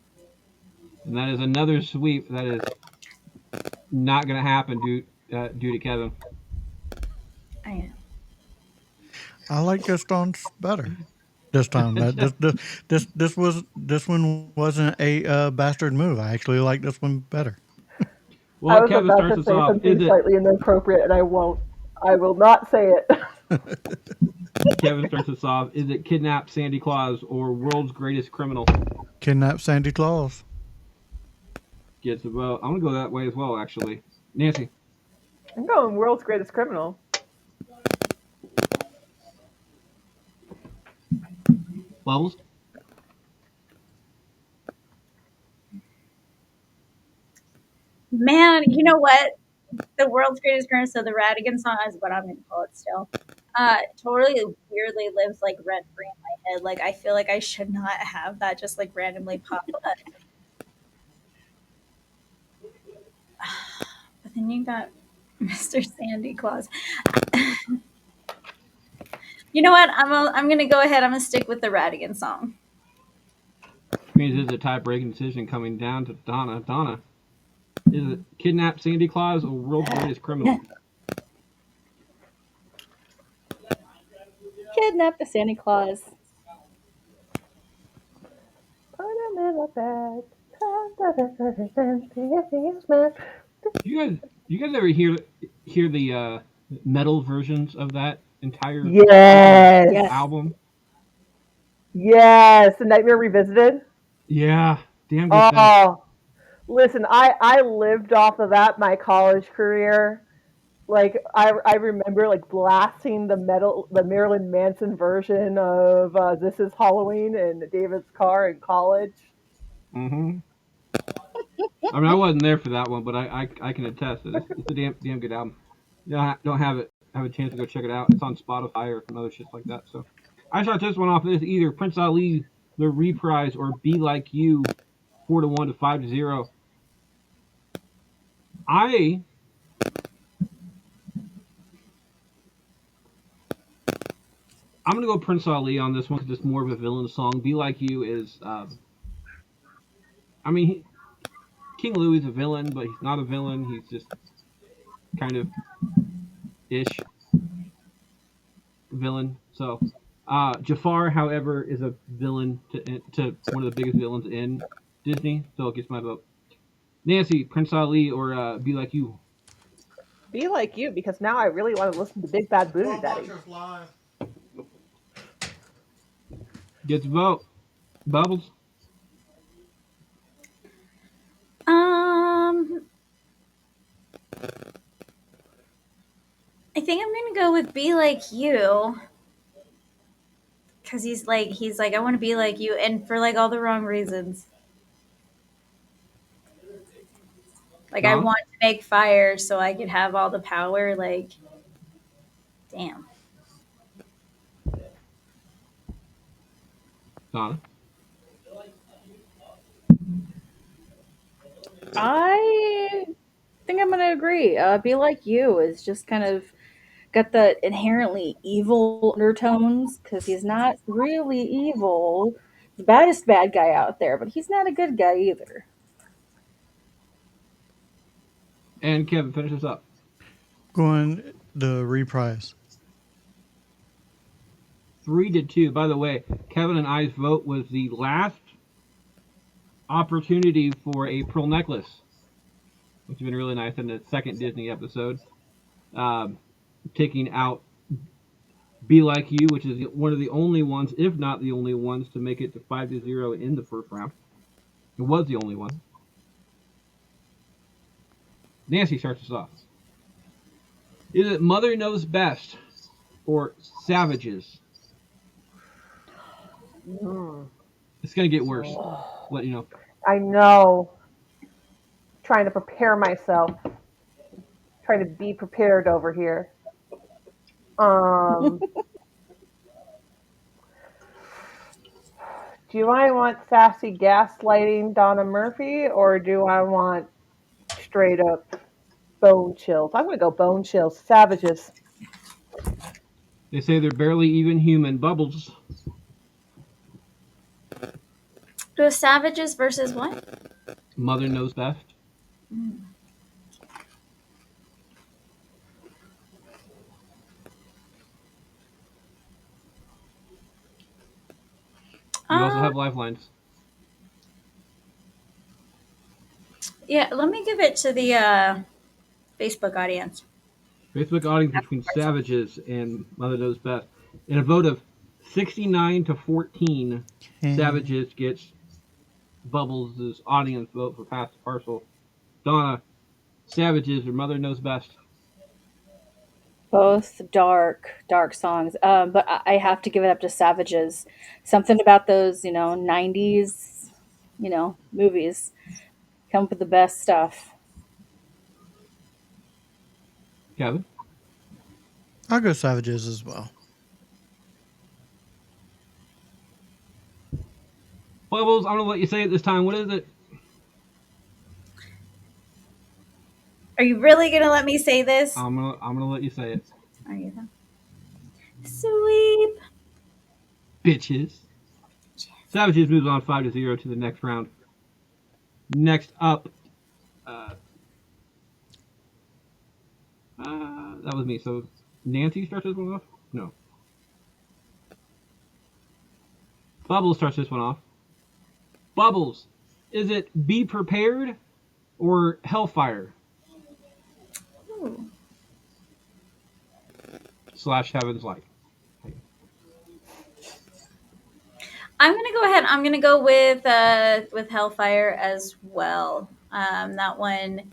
And that is another sweep. That is not going to happen due to Kevin. I I like Gaston's better this time. This one wasn't a bastard move. I actually like this one better. I Well, was Kevin about starts to us say off. Is something it slightly inappropriate, and I won't. I will not say it. Kevin starts us off? Is it Kidnap Sandy Claus or World's Greatest Criminal? Kidnap Sandy Claus. Gets a vote. I'm gonna go that way as well, actually. Nancy, I'm going World's Greatest Criminal. Bubbles. Man, you know what? The world's greatest girl, so the Radigan song is what I'm gonna call it still. Totally weirdly lives like rent free in my head. Like I feel like I should not have that just like randomly pop up. But then you got Mr. Sandy Claus. You know what? I'm gonna go ahead. I'm gonna stick with the Radigan song. Means this is a tie-breaking decision coming down to Donna. Donna, is it Kidnap Sandy Claus or World's Greatest Criminal? Kidnap the Santa Claus. Put him in a bag. You guys ever hear the metal versions of that entire freaking Yes. Yes. album? Yes. The Nightmare Revisited. Yeah, damn good thing. Oh, listen, I lived off of that my college career. Like I remember like blasting the Marilyn Manson version of This Is Halloween in David's car in college. Hmm. I mean, I wasn't there for that one, but I can attest that it's a damn good album. Don't have a chance to go check it out. It's on Spotify or some other shit like that. So I shot this one off as either Prince Ali, The Reprise, or Be Like You, 4-1 to 5-0. I I'm gonna go Prince Ali on this one because it's more of a villain song. Be Like You is, I mean, King Louis is a villain, but he's not a villain. He's just kind of ish villain. So, Jafar, however, is a villain to one of the biggest villains in Disney. So it gets my vote. Nancy, Prince Ali, or Be Like You Be like you because now I really want to listen to Big Bad Booty Daddy. gets a vote. Bubbles. Um, I think I'm gonna go with "Be Like You" because he's like I want to be like you, and for like all the wrong reasons. Like I Donna. want to make fire so I could have all the power. Like, damn. Donna. I think I'm gonna agree. Be Like You is just kind of got the inherently evil undertones because he's not really evil. The baddest bad guy out there, but he's not a good guy either. And Kevin, finish this up. Going the reprise. 3-2. By the way, Kevin and I's vote was the last opportunity for a pearl necklace, which has been really nice in the second Disney episode. Taking out Be Like You, which is one of the only ones, if not the only ones, to make it to 5-0 in the first round. It was the only one. Nancy starts us off. Is it Mother Knows Best or Savages? It's going to get worse. Let you know. I know. Trying to prepare myself. Trying to be prepared over here. Do I want sassy gaslighting Donna Murphy or do I want straight up bone chills? I'm going to go bone chills. Savages. They say they're barely even human. Bubbles. So Savages versus what? Mother Knows Best. You also have lifelines. Yeah, let me give it to the Facebook audience. Facebook audience between Savages and Mother Knows Best. In a vote of 69-14, Savages gets Bubbles' audience vote for Pass the Parcel. Donna, Savages or Mother Knows Best? Both dark songs. But I have to give it up to Savages. Something about those, 90s, movies come up with the best stuff. Kevin? I'll go Savages as well. Bubbles, I'm going to let you say it this time. What is it? Are you really going to let me say this? I'm gonna let you say it. Are you though? Sweep. Bitches. Savages moves on 5-0 to the next round. Next up, that was me. So Nancy starts this one off? No. Bubbles starts this one off. Bubbles, is it Be Prepared or Hellfire? Ooh. / Heaven's Light. I'm gonna go ahead. I'm gonna go with Hellfire as well. That one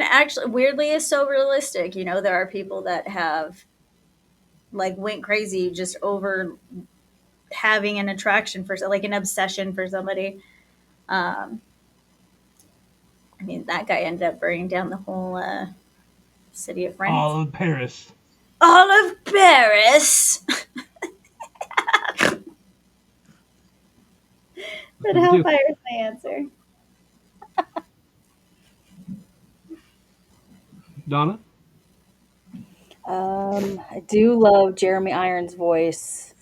actually weirdly is so realistic. There are people that have went crazy just over having an attraction for like an obsession for somebody. I mean, that guy ended up burning down the whole city of France. All of Paris. All of Paris. But Hellfire is my answer. Donna? I do love Jeremy Irons' voice,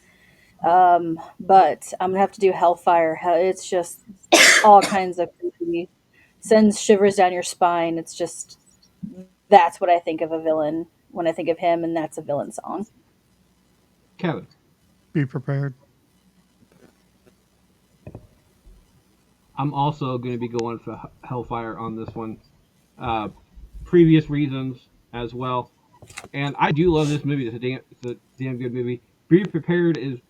but I'm gonna have to do Hellfire. It's just all kinds of creepy, sends shivers down your spine. It's just that's what I think of a villain when I think of him, and that's a villain song. Kevin? Be Prepared. I'm also going to be going for Hellfire on this one. Previous reasons as well. And I do love this movie. It's a damn good movie. Be Prepared is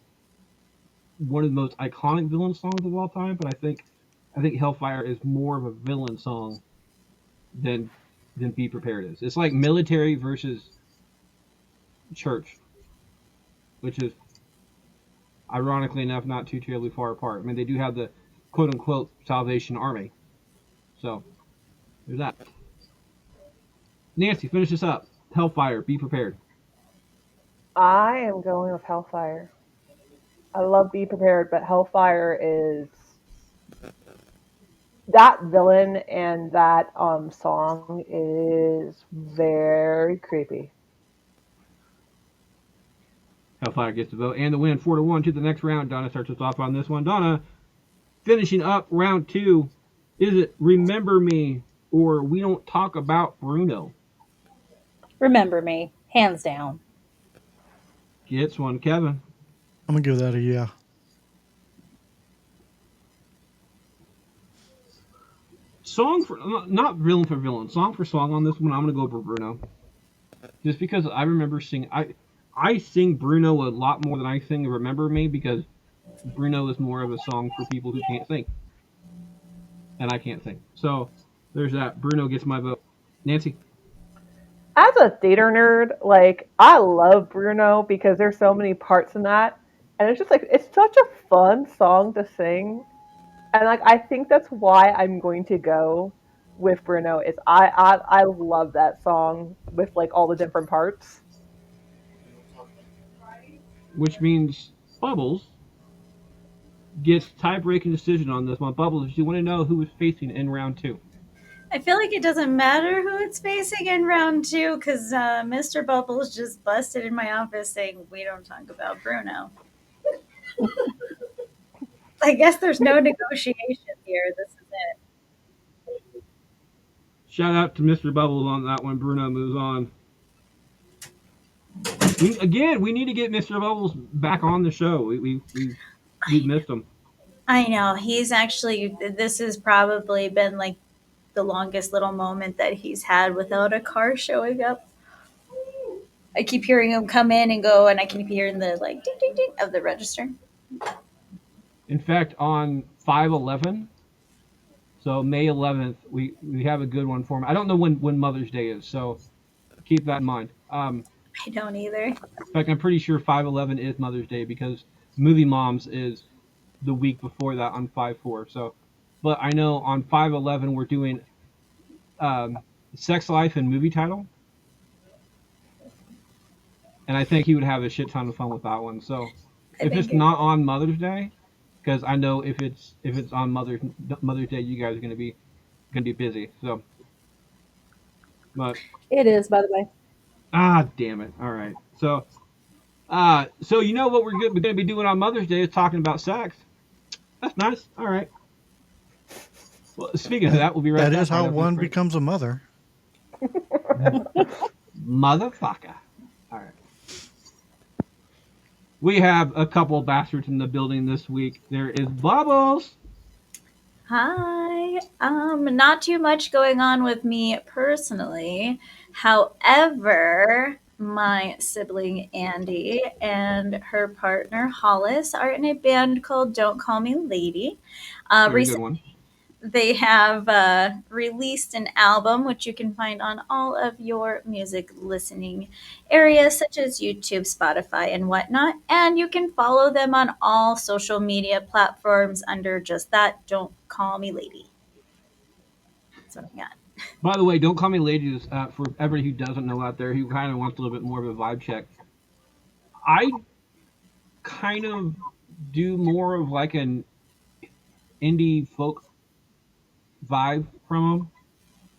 one of the most iconic villain songs of all time, but I think Hellfire is more of a villain song than Be Prepared is. It's like military versus church, which is ironically enough not too terribly far apart. I mean, they do have the quote unquote Salvation Army. So there's that. Nancy, finish this up. Hellfire, Be Prepared. I am going with Hellfire. I love Be Prepared, but Hellfire is that villain and that song is very creepy. Hellfire gets the vote and the win 4-1 to the next round. Donna starts us off on this one. Donna, finishing up round 2. Is it Remember Me or We Don't Talk About Bruno? Remember Me, hands down. Gets one. Kevin. I'm gonna give that a yeah. Song for not villain for villain. Song for song on this one. I'm gonna go for Bruno, just because I remember singing. I sing Bruno a lot more than I sing Remember Me because Bruno is more of a song for people who can't sing, and I can't sing. So there's that. Bruno gets my vote. Nancy. As a theater nerd, like I love Bruno because there's so many parts in that, and it's just like it's such a fun song to sing, and like I think that's why I'm going to go with Bruno. Is I love that song with like all the different parts. Which means Bubbles gets tie-breaking decision on this one. Bubbles, you want to know who was facing in round two? I feel like it doesn't matter who it's facing in round two because Mr. Bubbles just busted in my office saying we don't talk about Bruno. I guess there's no negotiation here. This is it. Shout out to Mr. Bubbles on that one. Bruno moves on. We need to get Mr. Bubbles back on the show. We've missed him. I know. He's actually, this has probably been like the longest little moment that he's had without a car showing up. I keep hearing him come in and go, and I keep hearing the like ding ding ding of the register. In fact, on 5/11, so May 11th, we have a good one for him. I don't know when Mother's Day is, so keep that in mind. I don't either. In fact, I'm pretty sure 5/11 is Mother's Day because Movie Moms is the week before that on 5/4. So, but I know on 5/11 we're doing Sex Life and movie title, and I think he would have a shit ton of fun with that one. So, I if think it's not on Mother's Day, because I know if it's on Mother's Day, you guys are gonna be busy. So, but It is, by the way. damn it. All right. So you know what we're gonna be doing on Mother's Day is talking about sex. That's nice. All right. Well, speaking of that, we'll be right That back. is how Right after one this break. becomes a mother. Motherfucker. All right. We have a couple bastards in the building this week. There is Bubbles. Hi. Not too much going on with me personally. However, my sibling Andy and her partner Hollis are in a band called Don't Call Me Lady. Very good one. They have released an album, which you can find on all of your music listening areas, such as YouTube, Spotify, and whatnot. And you can follow them on all social media platforms under just that Don't Call Me Lady. That's what I got. By the way, Don't Call Me Lady is for everybody who doesn't know out there who kind of wants a little bit more of a vibe check. I kind of do more of like an indie folk vibe from them,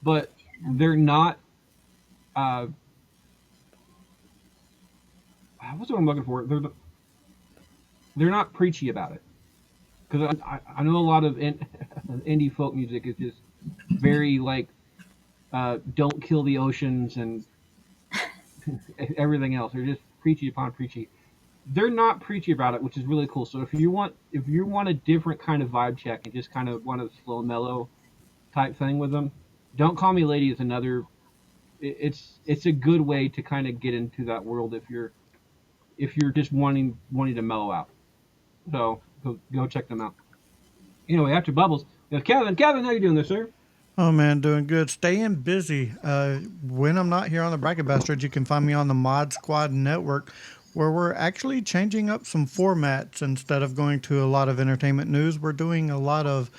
but they're not. Uh, what's what I'm looking for? They're not preachy about it because I know a lot of indie folk music is just very like don't kill the oceans and everything else. They're just preachy upon preachy. They're not preachy about it, which is really cool. So if you want a different kind of vibe check and just kind of want a slow mellow type thing with them, Don't Call Me Lady is another. It's a good way to kind of get into that world if you're just wanting to mellow out. So go check them out. Anyway, after Bubbles, there's Kevin. Kevin, how you doing there, sir? Oh man, doing good. Staying busy. When I'm not here on the Bracket Bastards, you can find me on the Mod Squad Network, where we're actually changing up some formats. Instead of going to a lot of entertainment news, we're doing a lot of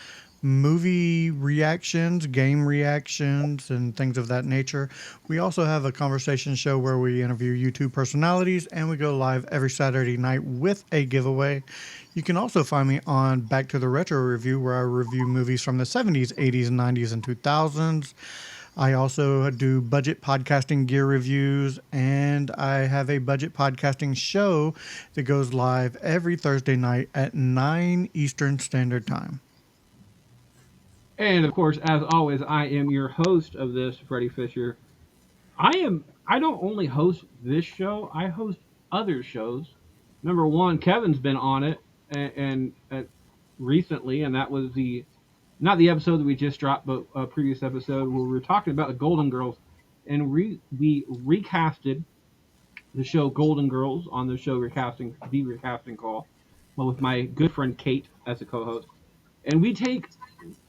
movie reactions, game reactions, and things of that nature. We also have a conversation show where we interview YouTube personalities, and we go live every Saturday night with a giveaway. You can also find me on Back to the Retro Review, where I review movies from the 70s, 80s, 90s, and 2000s. I also do budget podcasting gear reviews, and I have a budget podcasting show that goes live every Thursday night at 9 Eastern Standard Time. And of course, as always, I am your host of this, Freddie Fisher. I don't only host this show. I host other shows. Number one, Kevin's been on it and recently, and that was the not the episode that we just dropped, but a previous episode where we were talking about the Golden Girls, and we recasted the show Golden Girls on the show recasting call, well, with my good friend Kate as a co-host, and we take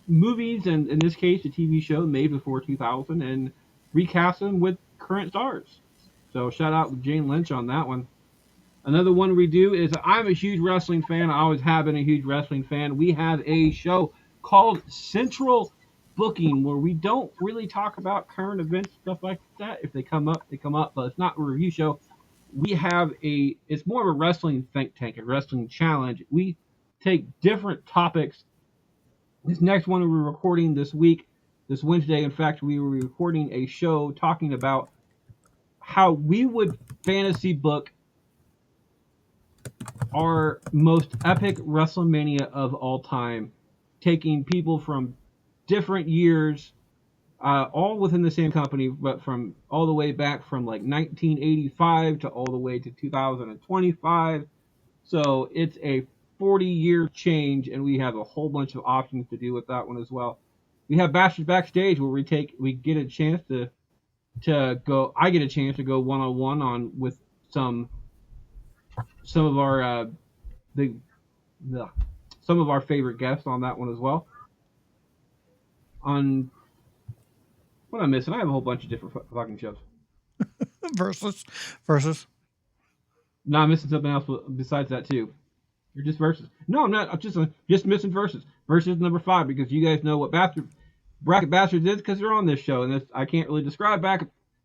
movies and in this case a TV show made before 2000 and recast them with current stars. So shout out to Jane Lynch on that one. Another one we do is I'm a huge wrestling fan. I always have been a huge wrestling fan. We have a show called Central Booking where we don't really talk about current events, stuff like that. If they come up, they come up, but it's not a review show. We have it's more of a wrestling think tank, a wrestling challenge. We take different topics. This next one we're recording this week, this Wednesday, in fact, we were recording a show talking about how we would fantasy book our most epic WrestleMania of all time, taking people from different years, all within the same company, but from all the way back from like 1985 to all the way to 2025. So it's a 40-year change, and we have a whole bunch of options to do with that one as well. We have Bastards Backstage where we get a chance to go. I get a chance to go one-on-one on with some of our the some of our favorite guests on that one as well. On what am I missing? I have a whole bunch of different fucking shows. versus. No, I'm missing something else besides that too. You're just versus. No, I'm not. I'm just missing versus. Versus number 5 because you guys know what bracket bastards is because they're on this show, and I can't really describe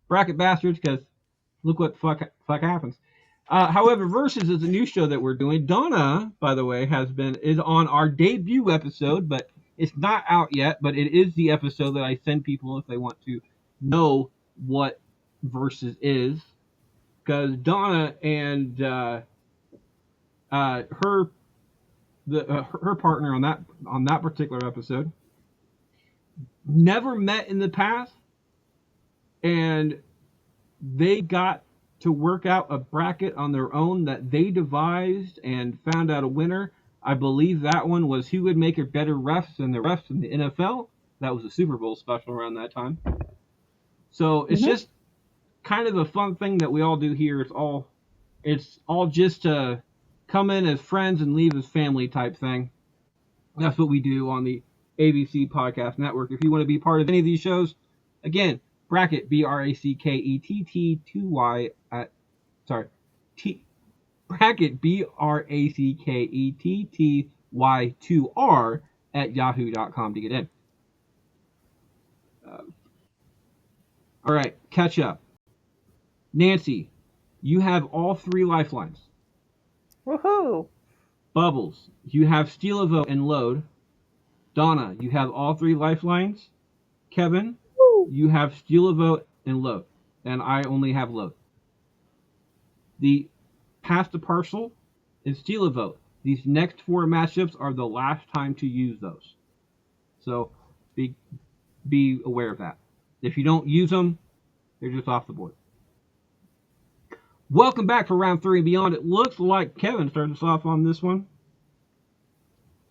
bracket bastards because look what fuck happens. However, Versus is a new show that we're doing. Donna, by the way, is on our debut episode, but it's not out yet. But it is the episode that I send people if they want to know what Versus is, because Donna and her partner on that particular episode never met in the past, and they got to work out a bracket on their own that they devised and found out a winner. I believe that one was who would make a better refs than the refs in the NFL. That was a Super Bowl special around that time. So it's just kind of a fun thing that we all do here. It's all just to come in as friends and leave as family type thing. That's what we do on the ABC Podcast Network. If you want to be part of any of these shows, again, bracket BRACKETT2Y bracket BRACKETTY2R at yahoo.com to get in. All right, catch up. Nancy, you have all 3 lifelines. Woohoo! Bubbles, you have Steal a Vote and Load. Donna, you have all 3 lifelines. Kevin, you have Steal a Vote and Load. And I only have Load. The Pass the Parcel and Steal a Vote. These next 4 matchups are the last time to use those. So be aware of that. If you don't use them, they're just off the board. Welcome back for round 3 and beyond. It looks like Kevin starts us off on this one.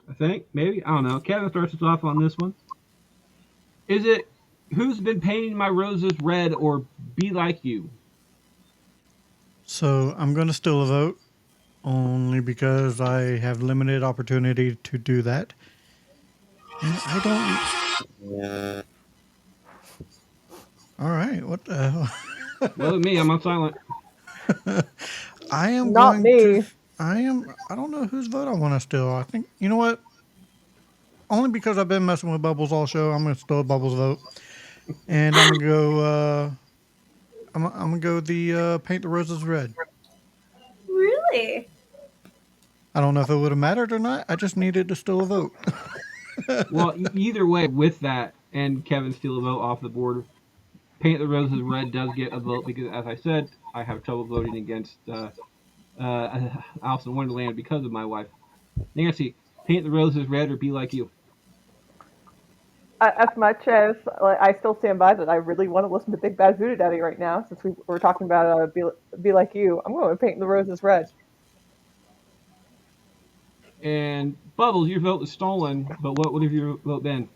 I think, maybe, I don't know. Kevin starts us off on this one. Is it Who's Been Painting My Roses Red or Be Like You? So I'm going to steal a vote only because I have limited opportunity to do that. And I don't. All right. What the hell? Well, with me, I'm on silent. I am Not going me. to. I don't know whose vote I want to steal. I think, you know what? Only because I've been messing with Bubbles all show, I'm going to steal Bubbles' vote. And I'm going to go. I'm gonna go the Paint the Roses Red. Really? I don't know if it would have mattered or not. I just needed to steal a vote. Well, either way, with that and Kevin steal a vote off the board, Paint the Roses Red does get a vote because, as I said, I have trouble voting against Alice in Wonderland because of my wife. Nancy, Paint the Roses Red or Be Like You? As much as like, I still stand by that, I really want to listen to Big Bad Voodoo Daddy right now. Since we're talking about be like you, I'm going to paint the roses red. And Bubbles, your vote was stolen, but what would have your vote been?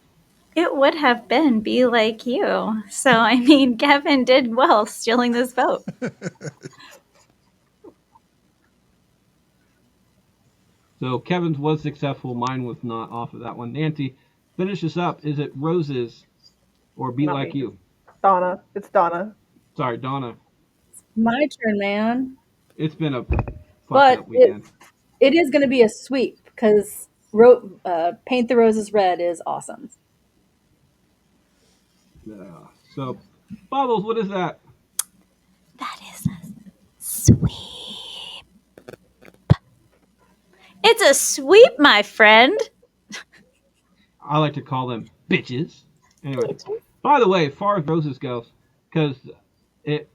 It would have been Be Like You. So, I mean, Kevin did well stealing this vote. So Kevin's was successful, mine was not off of that one. Nancy, finish this up. Is it Roses or Be Not Like me. You? Donna. It's Donna. Sorry, Donna. My turn, man. It's been a fucked But up weekend. it is going to be a sweep because Paint the Roses Red is awesome. Yeah. So, Bubbles, what is that? That is a sweep. It's a sweep, my friend. I like to call them bitches. Anyway, by the way, as far as Roses goes, because it,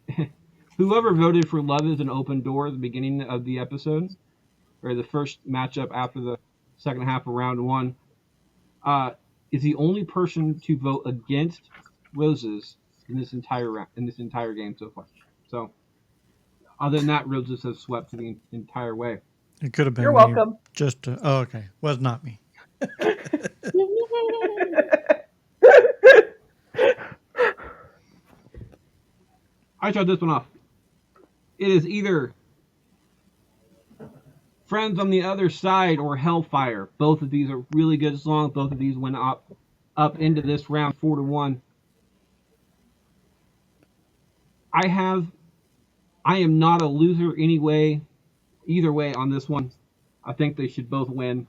whoever voted for Love is an Open Door at the beginning of the episode, or the first matchup after the second half of round one, uh, is the only person to vote against Roses in this entire game so far. So, other than that, Roses has swept the entire way. It could have You're been me. welcome. Oh, okay. Was not me. I shut this one off. It is either Friends on the Other Side or Hellfire. Both of these are really good songs. Both of these went up into this round 4-1. I am not a loser anyway, either way on this one. I think they should both win.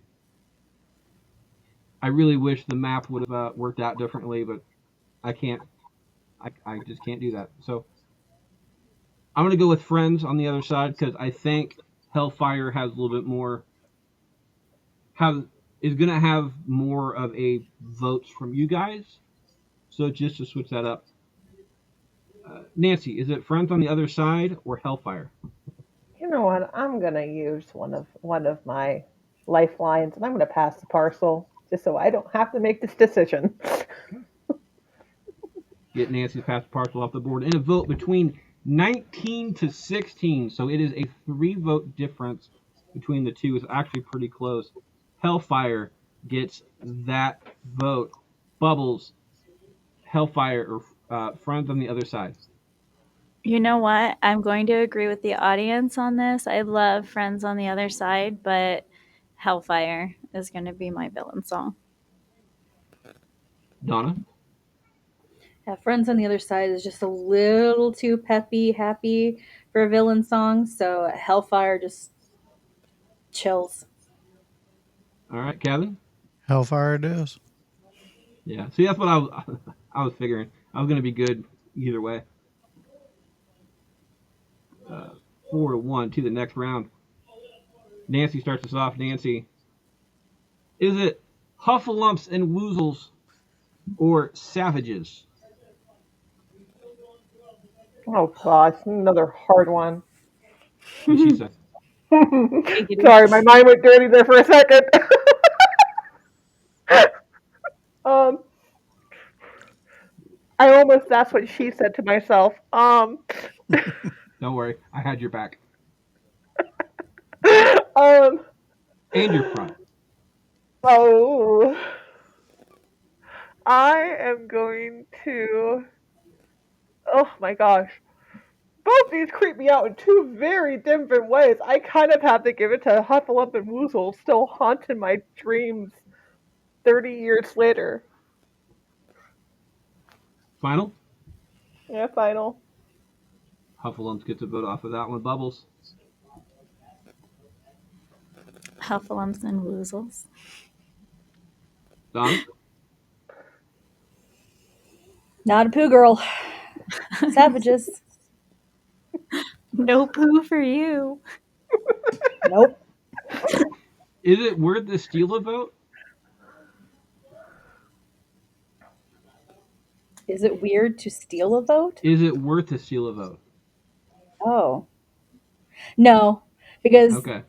I really wish the map would have worked out differently, but I can't. I just can't do that. So I'm going to go with Friends on the Other Side because I think Hellfire has a little bit more. Is going to have more of a votes from you guys. So just to switch that up. Nancy, is it Friends on the Other Side or Hellfire? You know what? I'm gonna use one of my lifelines, and I'm gonna pass the parcel just so I don't have to make this decision. Get Nancy's past parcel off the board in a vote between 19 to 16. So it is a 3-vote difference between the two. It's actually pretty close. Hellfire gets that vote. Bubbles, Hellfire, or Friends on the Other Side. You know what? I'm going to agree with the audience on this. I love Friends on the Other Side, but Hellfire is going to be my villain song. Donna? Yeah, Friends on the Other Side is just a little too peppy, happy for a villain song. So Hellfire just chills. All right, Kevin? Hellfire it is. Yeah. See, that's what I was figuring. I was going to be good either way. 4-1 to the next round. Nancy starts us off. Nancy, is it Huffalumps and Woozles or Savages? Oh gosh, another hard one. What she said. Sorry, my mind went dirty there for a second. um, I almost that's what she said to myself. Don't worry, I had your back um, and your front. oh, I am going to. Oh my gosh. Both these creep me out in two very different ways. I kind of have to give it to Hufflepuff and Woozle, still haunting my dreams 30 years later. Final. Yeah, final. Huffalumps gets a vote off of that one. Bubbles. Huffalumps and Woozles. Donna. Not a poo girl. Savages. No poo for you. Nope. Is it worth to steal a vote? Is it weird to steal a vote? Is it worth to steal a vote? Oh. No, because Okay.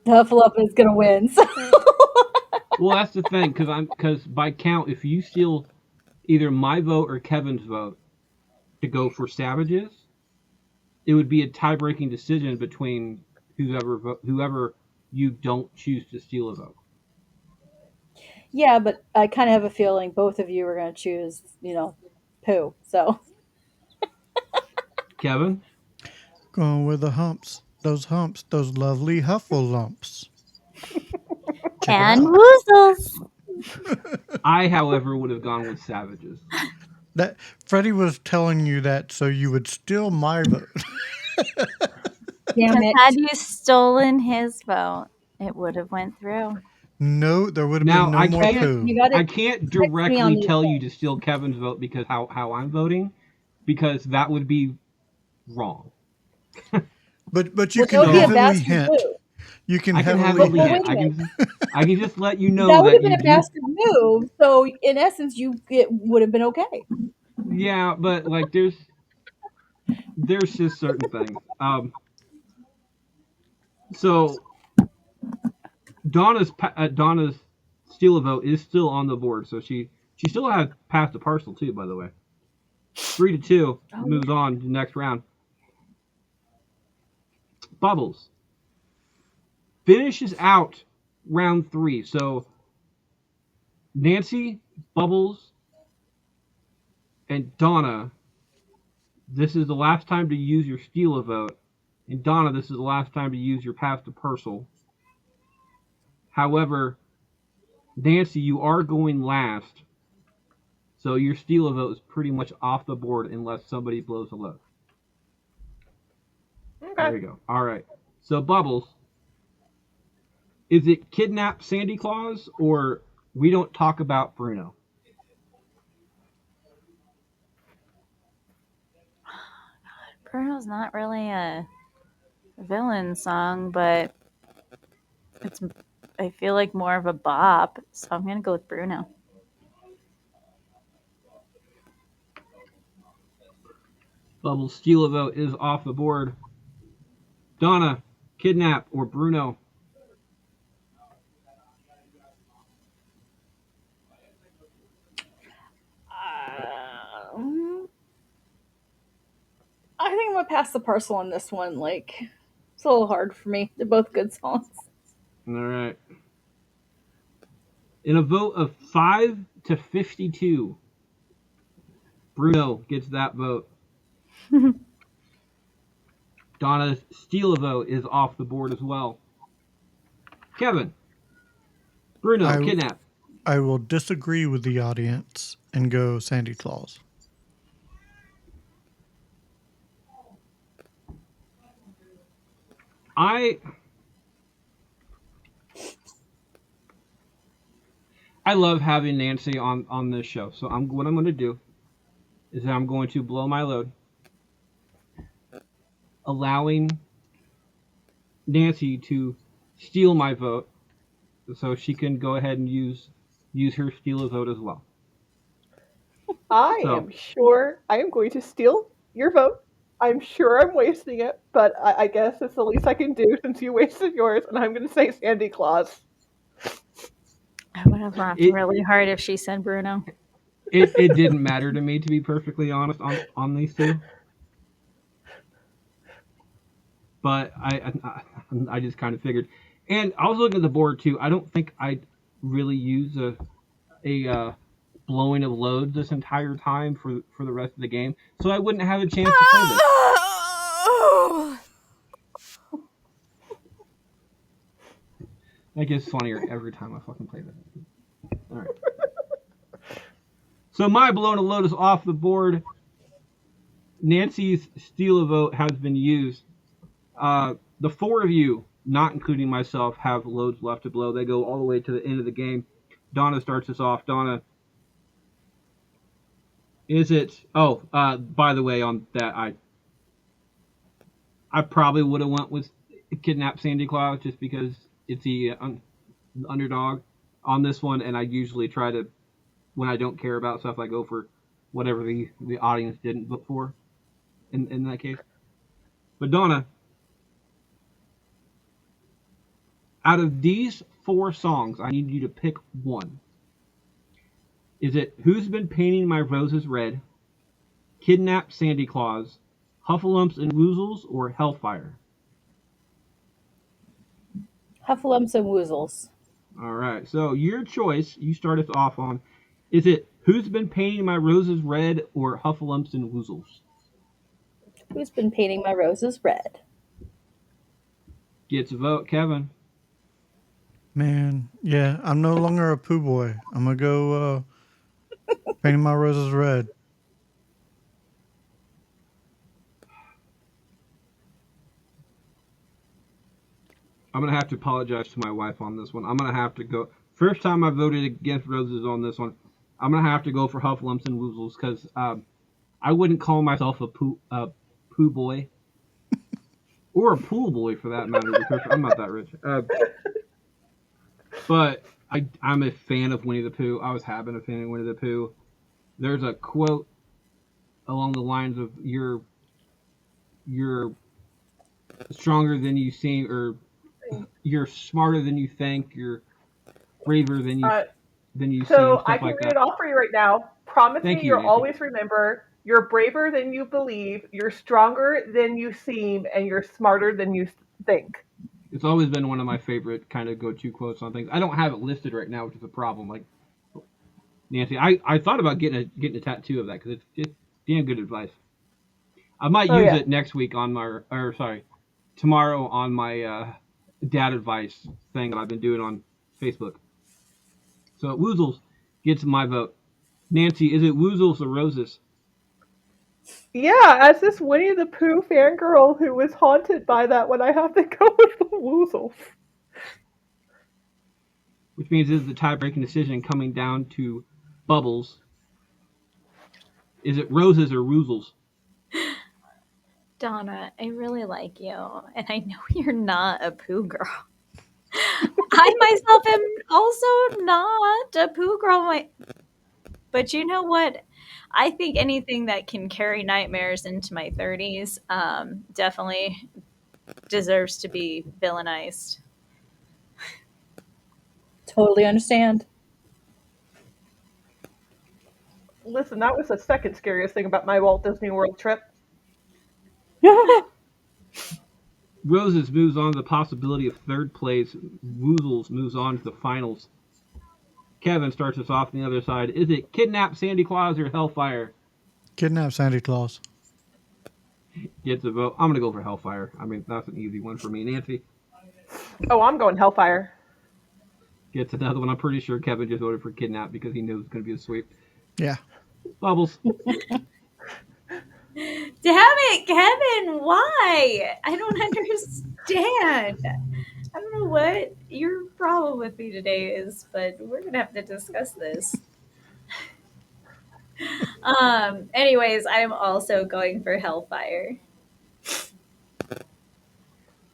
Hufflepuff is going to win. So. Well, that's the thing, because by count, if you steal either my vote or Kevin's vote to go for savages, it would be a tie-breaking decision between whoever you don't choose to steal a vote. Yeah, but I kind of have a feeling both of you are going to choose, poo. So Kevin, Going with the humps, those lovely huffle lumps. Check it And out. woozles. I, however, would have gone with savages. That Freddie was telling you that so you would steal my vote. damn Because it. had you stolen his vote, it would have went through. No, there would have been Now no more poo. You got I to can't text me on directly these tell you to things. steal Kevin's vote because how I'm voting, because that would be wrong. But you Well, that can would be a So heavily bastard hint. move. You can I can heavily heavily Well, hint. hint. wait a minute. I can just let you That know would that have been you a do. bastard move. So in essence, it would have been okay. Yeah, but like there's just certain things. So Donna's steal a vote is still on the board, so she still has passed the parcel too. By the way, 3-2 Oh moves yeah. on to the next round. Bubbles finishes out round three. So Nancy, Bubbles, and Donna, this is the last time to use your steal a vote. And Donna, this is the last time to use your pass to parcel. However, Nancy, you are going last, so your steal a vote is pretty much off the board unless somebody blows a load. Okay. There you go. All right. So Bubbles, is it kidnap Sandy Claus or we don't talk about Bruno? Bruno's not really a villain song, but it's I feel like more of a bop, so I'm gonna go with Bruno. Bubbles steal a vote is off the board. Donna, kidnap or Bruno? Um, I think I'm gonna pass the parcel on this one. Like, it's a little hard for me. They're both good songs. All right. In a vote of 5-52, Bruno gets that vote. Donna's steal a vote is off the board as well. Kevin, Bruno, I kidnap. I will disagree with the audience and go Sandy Claus. I I love having Nancy on this show. So what I'm going to do is that I'm going to blow my load, allowing Nancy to steal my vote, so she can go ahead and use her steal a vote as well. I So am sure I am going to steal your vote. I'm sure I'm wasting it, but I guess it's the least I can do since you wasted yours, and I'm going to say Sandy Claus. I would have laughed it really hard if she said Bruno. it didn't matter to me, to be perfectly honest, on these two. But I just kind of figured, and I was looking at the board too. I don't think I'd really use a blowing of loads this entire time for the rest of the game, so I wouldn't have a chance to play this. That gets funnier every time I fucking play this. All right. So my blown a load is off the board. Nancy's steal a vote has been used. The four of you, not including myself, have loads left to blow. They go all the way to the end of the game. Donna starts us off. Donna, is it? Oh, by the way, on that, I probably would have went with kidnap Sandy Claus just because it's the underdog on this one, and I usually try to, when I don't care about stuff, I go for whatever the audience didn't vote for in that case. But Donna, out of these four songs. I need you to pick one. Is it Who's Been Painting My Roses Red, Kidnapped Sandy Claus, Huffalumps and Woozles, or Hellfire? Huffalumps and Woozles. All right. So your choice, you start us off on, is it Who's Been Painting My Roses Red or Huffalumps and Woozles? Who's been painting my roses red? Gets a vote, Kevin. Man, yeah, I'm no longer a poo boy. I'm gonna go painting my roses red. I'm gonna have to apologize to my wife on this one. I'm gonna have to go. First time I voted against Roses on this one. I'm gonna have to go for Huffalumps and Woozles because I wouldn't call myself a poo boy or a pool boy for that matter because I'm not that rich. But I'm a fan of Winnie the Pooh. I was having a fan of Winnie the Pooh. There's a quote along the lines of you're stronger than you seem, or you're smarter than you think, you're braver than you seem, So I stuff can like read that. it off for you right now. Promise Thank me you, you'll Nancy. always remember you're braver than you believe, you're stronger than you seem, and you're smarter than you think. It's always been one of my favorite kind of go-to quotes on things. I don't have it listed right now, which is a problem. Like Nancy, I thought about getting a tattoo of that because it's damn good advice. I might Oh use yeah. it next week on my, or sorry, tomorrow on my dad advice thing that I've been doing on Facebook. So Woozles gets my vote. Nancy, is it Woozles or Roses? Yeah, as this Winnie the Pooh fangirl who was haunted by that one, I have to go with the Woozles. Which means this is the tie-breaking decision coming down to Bubbles. Is it Roses or Woozles? Donna, I really like you, and I know you're not a poo girl. I myself am also not a poo girl, but you know what? I think anything that can carry nightmares into my 30s definitely deserves to be villainized. Totally understand. Listen, that was the second scariest thing about my Walt Disney World trip. Roses moves on to the possibility of third place. Woozles moves on to the finals. Kevin starts us off on the other side. Is it Kidnap Sandy Claus or Hellfire? Kidnap Santa Claus. Gets a vote. I'm going to go for Hellfire. I mean, that's an easy one for me. Nancy Oh, I'm going Hellfire. gets another one. I'm pretty sure Kevin just voted for Kidnap because he knows it's going to be a sweep. Yeah. Bubbles. Damn it, Kevin, why? I don't understand. I don't know what your problem with me today is, but we're gonna have to discuss this. Anyways, I'm also going for Hellfire.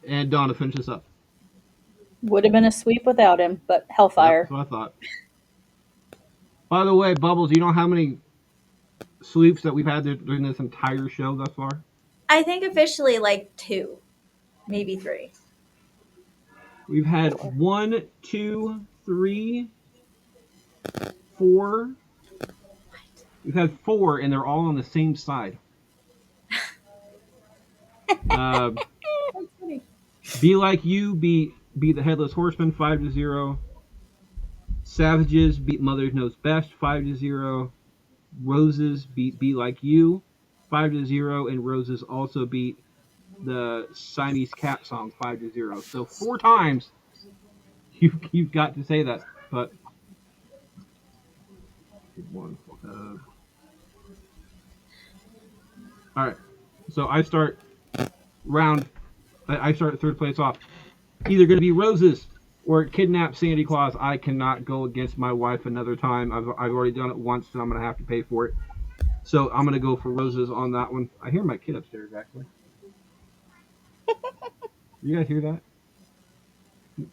And Donna finishes up. Would have been a sweep without him, but Yep, Hellfire. that's what I thought. By the way, Bubbles, you know how many sweeps that we've had during this entire show thus far? I think officially like 2, maybe 3. We've had 1, 2, 3, 4. We've had 4, and they're all on the same side. Uh, That's funny. Be Like You beat the Headless Horseman 5-0. Savages beat Mother Knows Best 5-0. Roses beat Be Like You 5-0, and Roses also beat the Siamese Cat song 5-0. So 4 times you've got to say that. But one. All right. So I start round. I start third place off. Either going to be Roses or Kidnap Sandy Claus. I cannot go against my wife another time. I've already done it once, and I'm going to have to pay for it. So I'm going to go for Roses on that one. I hear my kid upstairs, actually. You guys hear that? No,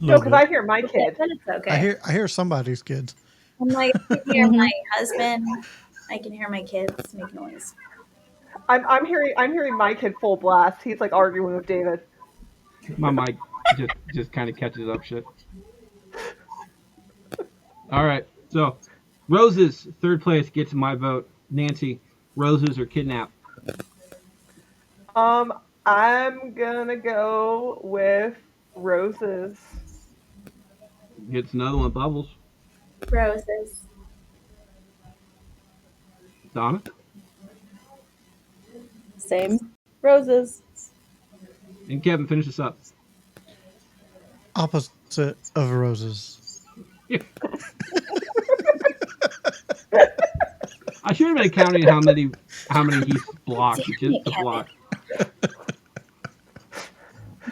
Little because bit. I hear my kid. But it's okay. I hear somebody's kids. I'm like, I can hear my husband. I can hear my kids make noise. I'm hearing my kid full blast. He's like arguing with David. My mic just kind of catches up shit. All right. So, roses, third place, gets my vote. Nancy, roses or kidnap? I'm gonna go with roses. Gets another one. Bubbles. Roses. Donna. Same. Roses. And Kevin, finish this up. Opposite of roses. I should have been counting how many he's blocked Damn just it, to block. Kevin.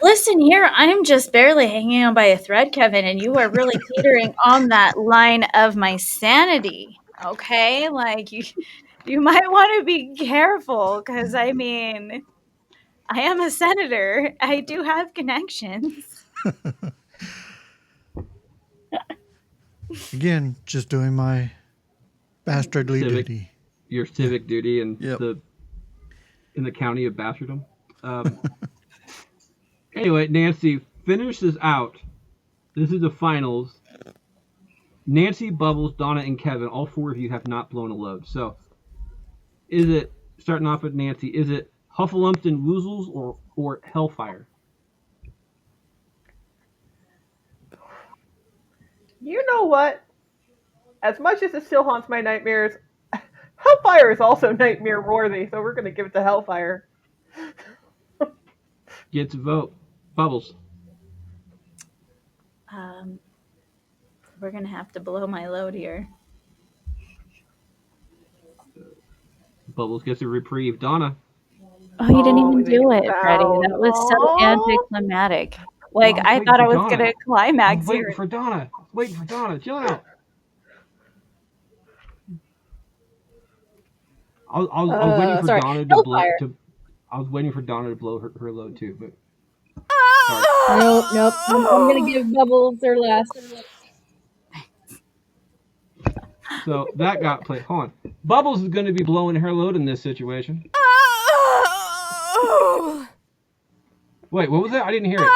Listen here, I'm just barely hanging on by a thread, Kevin, and you are really teetering on that line of my sanity. Okay? Like you might want to be careful because I mean, I am a senator. I do have connections. Again, just doing my bastardly Civic, duty. your civic duty in Yep. the county of Bastardom. Anyway, Nancy, finish this out. This is the finals. Nancy, Bubbles, Donna, and Kevin, all four of you have not blown a load. So, is it, starting off with Nancy, is it Huffalumps and Woozles or Hellfire? You know what? As much as it still haunts my nightmares, Hellfire is also nightmare worthy, so we're gonna give it to Hellfire. Gets a vote. Bubbles. Um, we're gonna have to blow my load here. Bubbles gets a reprieve. Donna. Oh, you didn't even We do get it, Freddie. down. That was so Aw. anticlimactic. Like Well, I thought I was gonna I climax was waiting here. for Donna. I was waiting for Donna. Chill out. I was waiting for Sorry. Donna to blow. Hellfire. I was waiting for Donna to blow her load too, but Nope. I'm gonna give Bubbles their last. so that got played. Hold on. Bubbles is going to be blowing her load in this situation. Wait, what was that? I didn't hear it.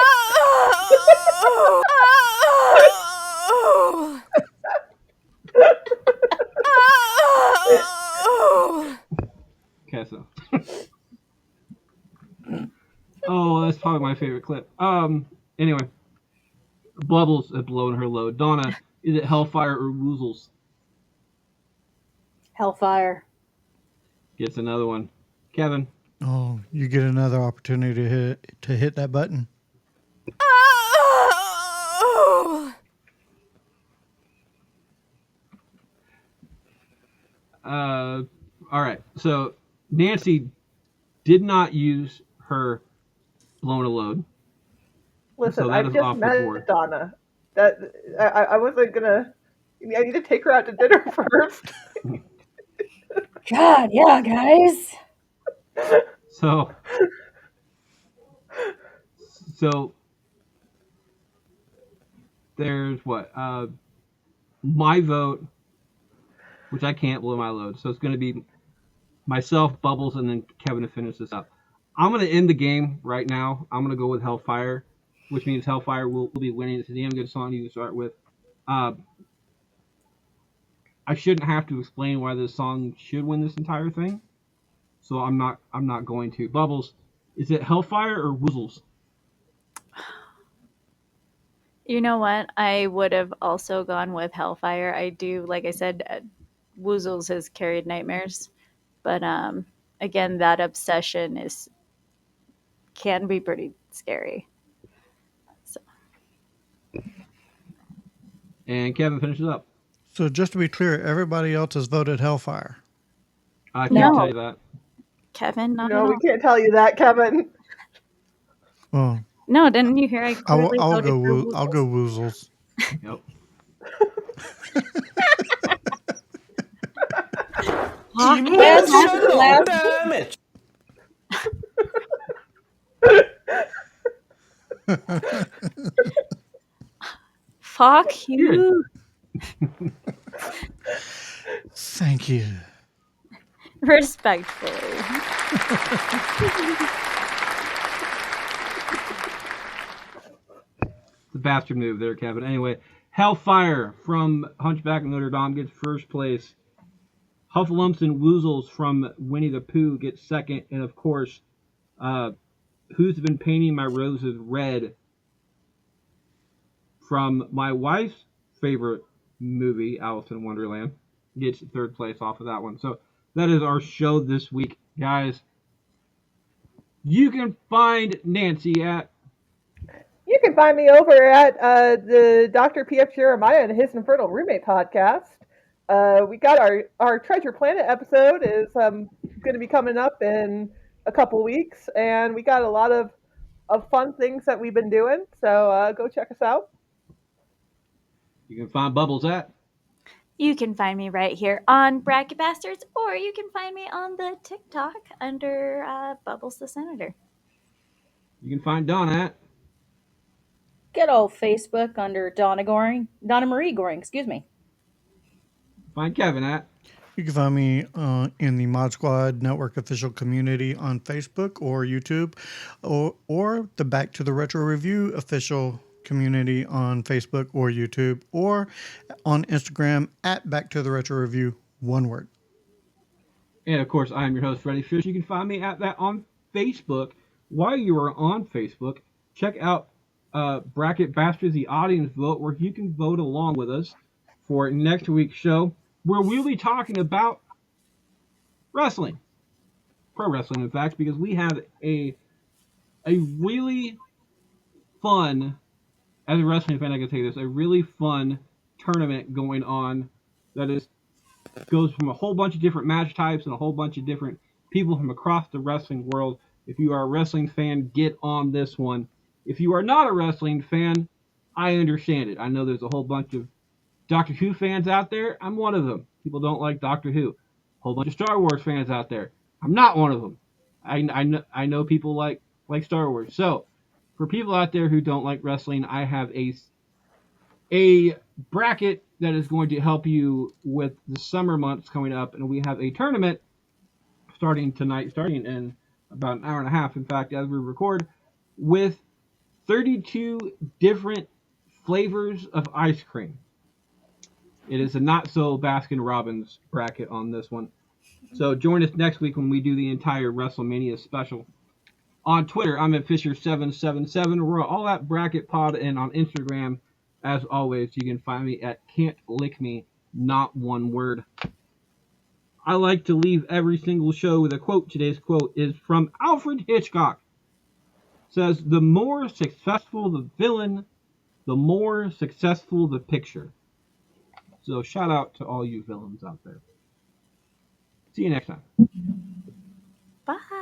Okay, so. Oh, that's probably my favorite clip. Anyway, Bubbles had blown her load. Donna, is it Hellfire or Woozles? Hellfire. Gets another one. Kevin. Oh, you get another opportunity to hit that button. All right. So Nancy did not use her blown a load. Listen, So that I is just off the met board. Donna. That I wasn't gonna. I need to take her out to dinner first. God, yeah, guys. So there's what? My vote, which I can't blow my load. So it's going to be myself, Bubbles, and then Kevin to finish this up. I'm going to end the game right now. I'm going to go with Hellfire, which means Hellfire will be winning. It's a damn good song to start with. I shouldn't have to explain why this song should win this entire thing, so I'm not going to. Bubbles, is it Hellfire or Woozles? You know what? I would have also gone with Hellfire. I do, like I said, Woozles has carried nightmares, but again, that obsession can be pretty scary. So. And Kevin finishes up. So just to be clear, everybody else has voted Hellfire. I can't No. tell you that. Kevin, not No, at we all. can't tell you that, Kevin. Well, No, didn't you hear? I clearly I'll voted for go. I'll Woozles. go Woozles. Yep. Emotional damage. Fuck you. Thank you. Respectfully. The bastard move there, Kevin. Anyway, Hellfire from Hunchback of Notre Dame gets first place. Huffalumps and Woozles from Winnie the Pooh gets second. And of course, Who's Been Painting My Roses Red from my wife's favorite movie, Alice in Wonderland, gets third place off of that one. So that is our show this week, guys. You can find Nancy at. You can find me over at the Dr. P.F. Jeremiah and his Infernal Roommate podcast. We got our Treasure Planet episode is going to be coming up in a couple weeks, and we got a lot of fun things that we've been doing. So go check us out. You can find Bubbles at. You can find me right here on Bracket Bastards, or you can find me on the TikTok under Bubbles the Senator. You can find Don at. Good old Facebook under Donna Marie Goring, excuse me. Find Kevin at. You can find me in the Mod Squad Network official community on Facebook or YouTube, or the Back to the Retro Review official community on Facebook or YouTube, or on Instagram at Back to the Retro Review, one word. And of course, I'm your host, Freddie Fish. You can find me at that on Facebook. While you are on Facebook, check out Bracket Bastards, the audience vote, where you can vote along with us for next week's show, where we'll be talking about wrestling, pro wrestling, in fact, because we have a really fun, as a wrestling fan, I can say this, a really fun tournament going on that goes from a whole bunch of different match types and a whole bunch of different people from across the wrestling world. If you are a wrestling fan, get on this one. If you are not a wrestling fan, I understand it. I know there's a whole bunch of Doctor Who fans out there. I'm one of them. People don't like Doctor Who. A whole bunch of Star Wars fans out there. I'm not one of them. I know people like Star Wars. So, for people out there who don't like wrestling, I have a bracket that is going to help you with the summer months coming up, and we have a tournament starting in about an hour and a half, in fact, as we record, with 32 different flavors of ice cream. It is a not so Baskin Robbins bracket on this one. So join us next week when we do the entire WrestleMania special. On Twitter, I'm at Fisher777. We're all at Bracket Pod, and on Instagram, as always, you can find me at Can't Lick Me, not one word. I like to leave every single show with a quote. Today's quote is from Alfred Hitchcock. It says, "The more successful the villain, the more successful the picture." So shout out to all you villains out there. See you next time. Bye.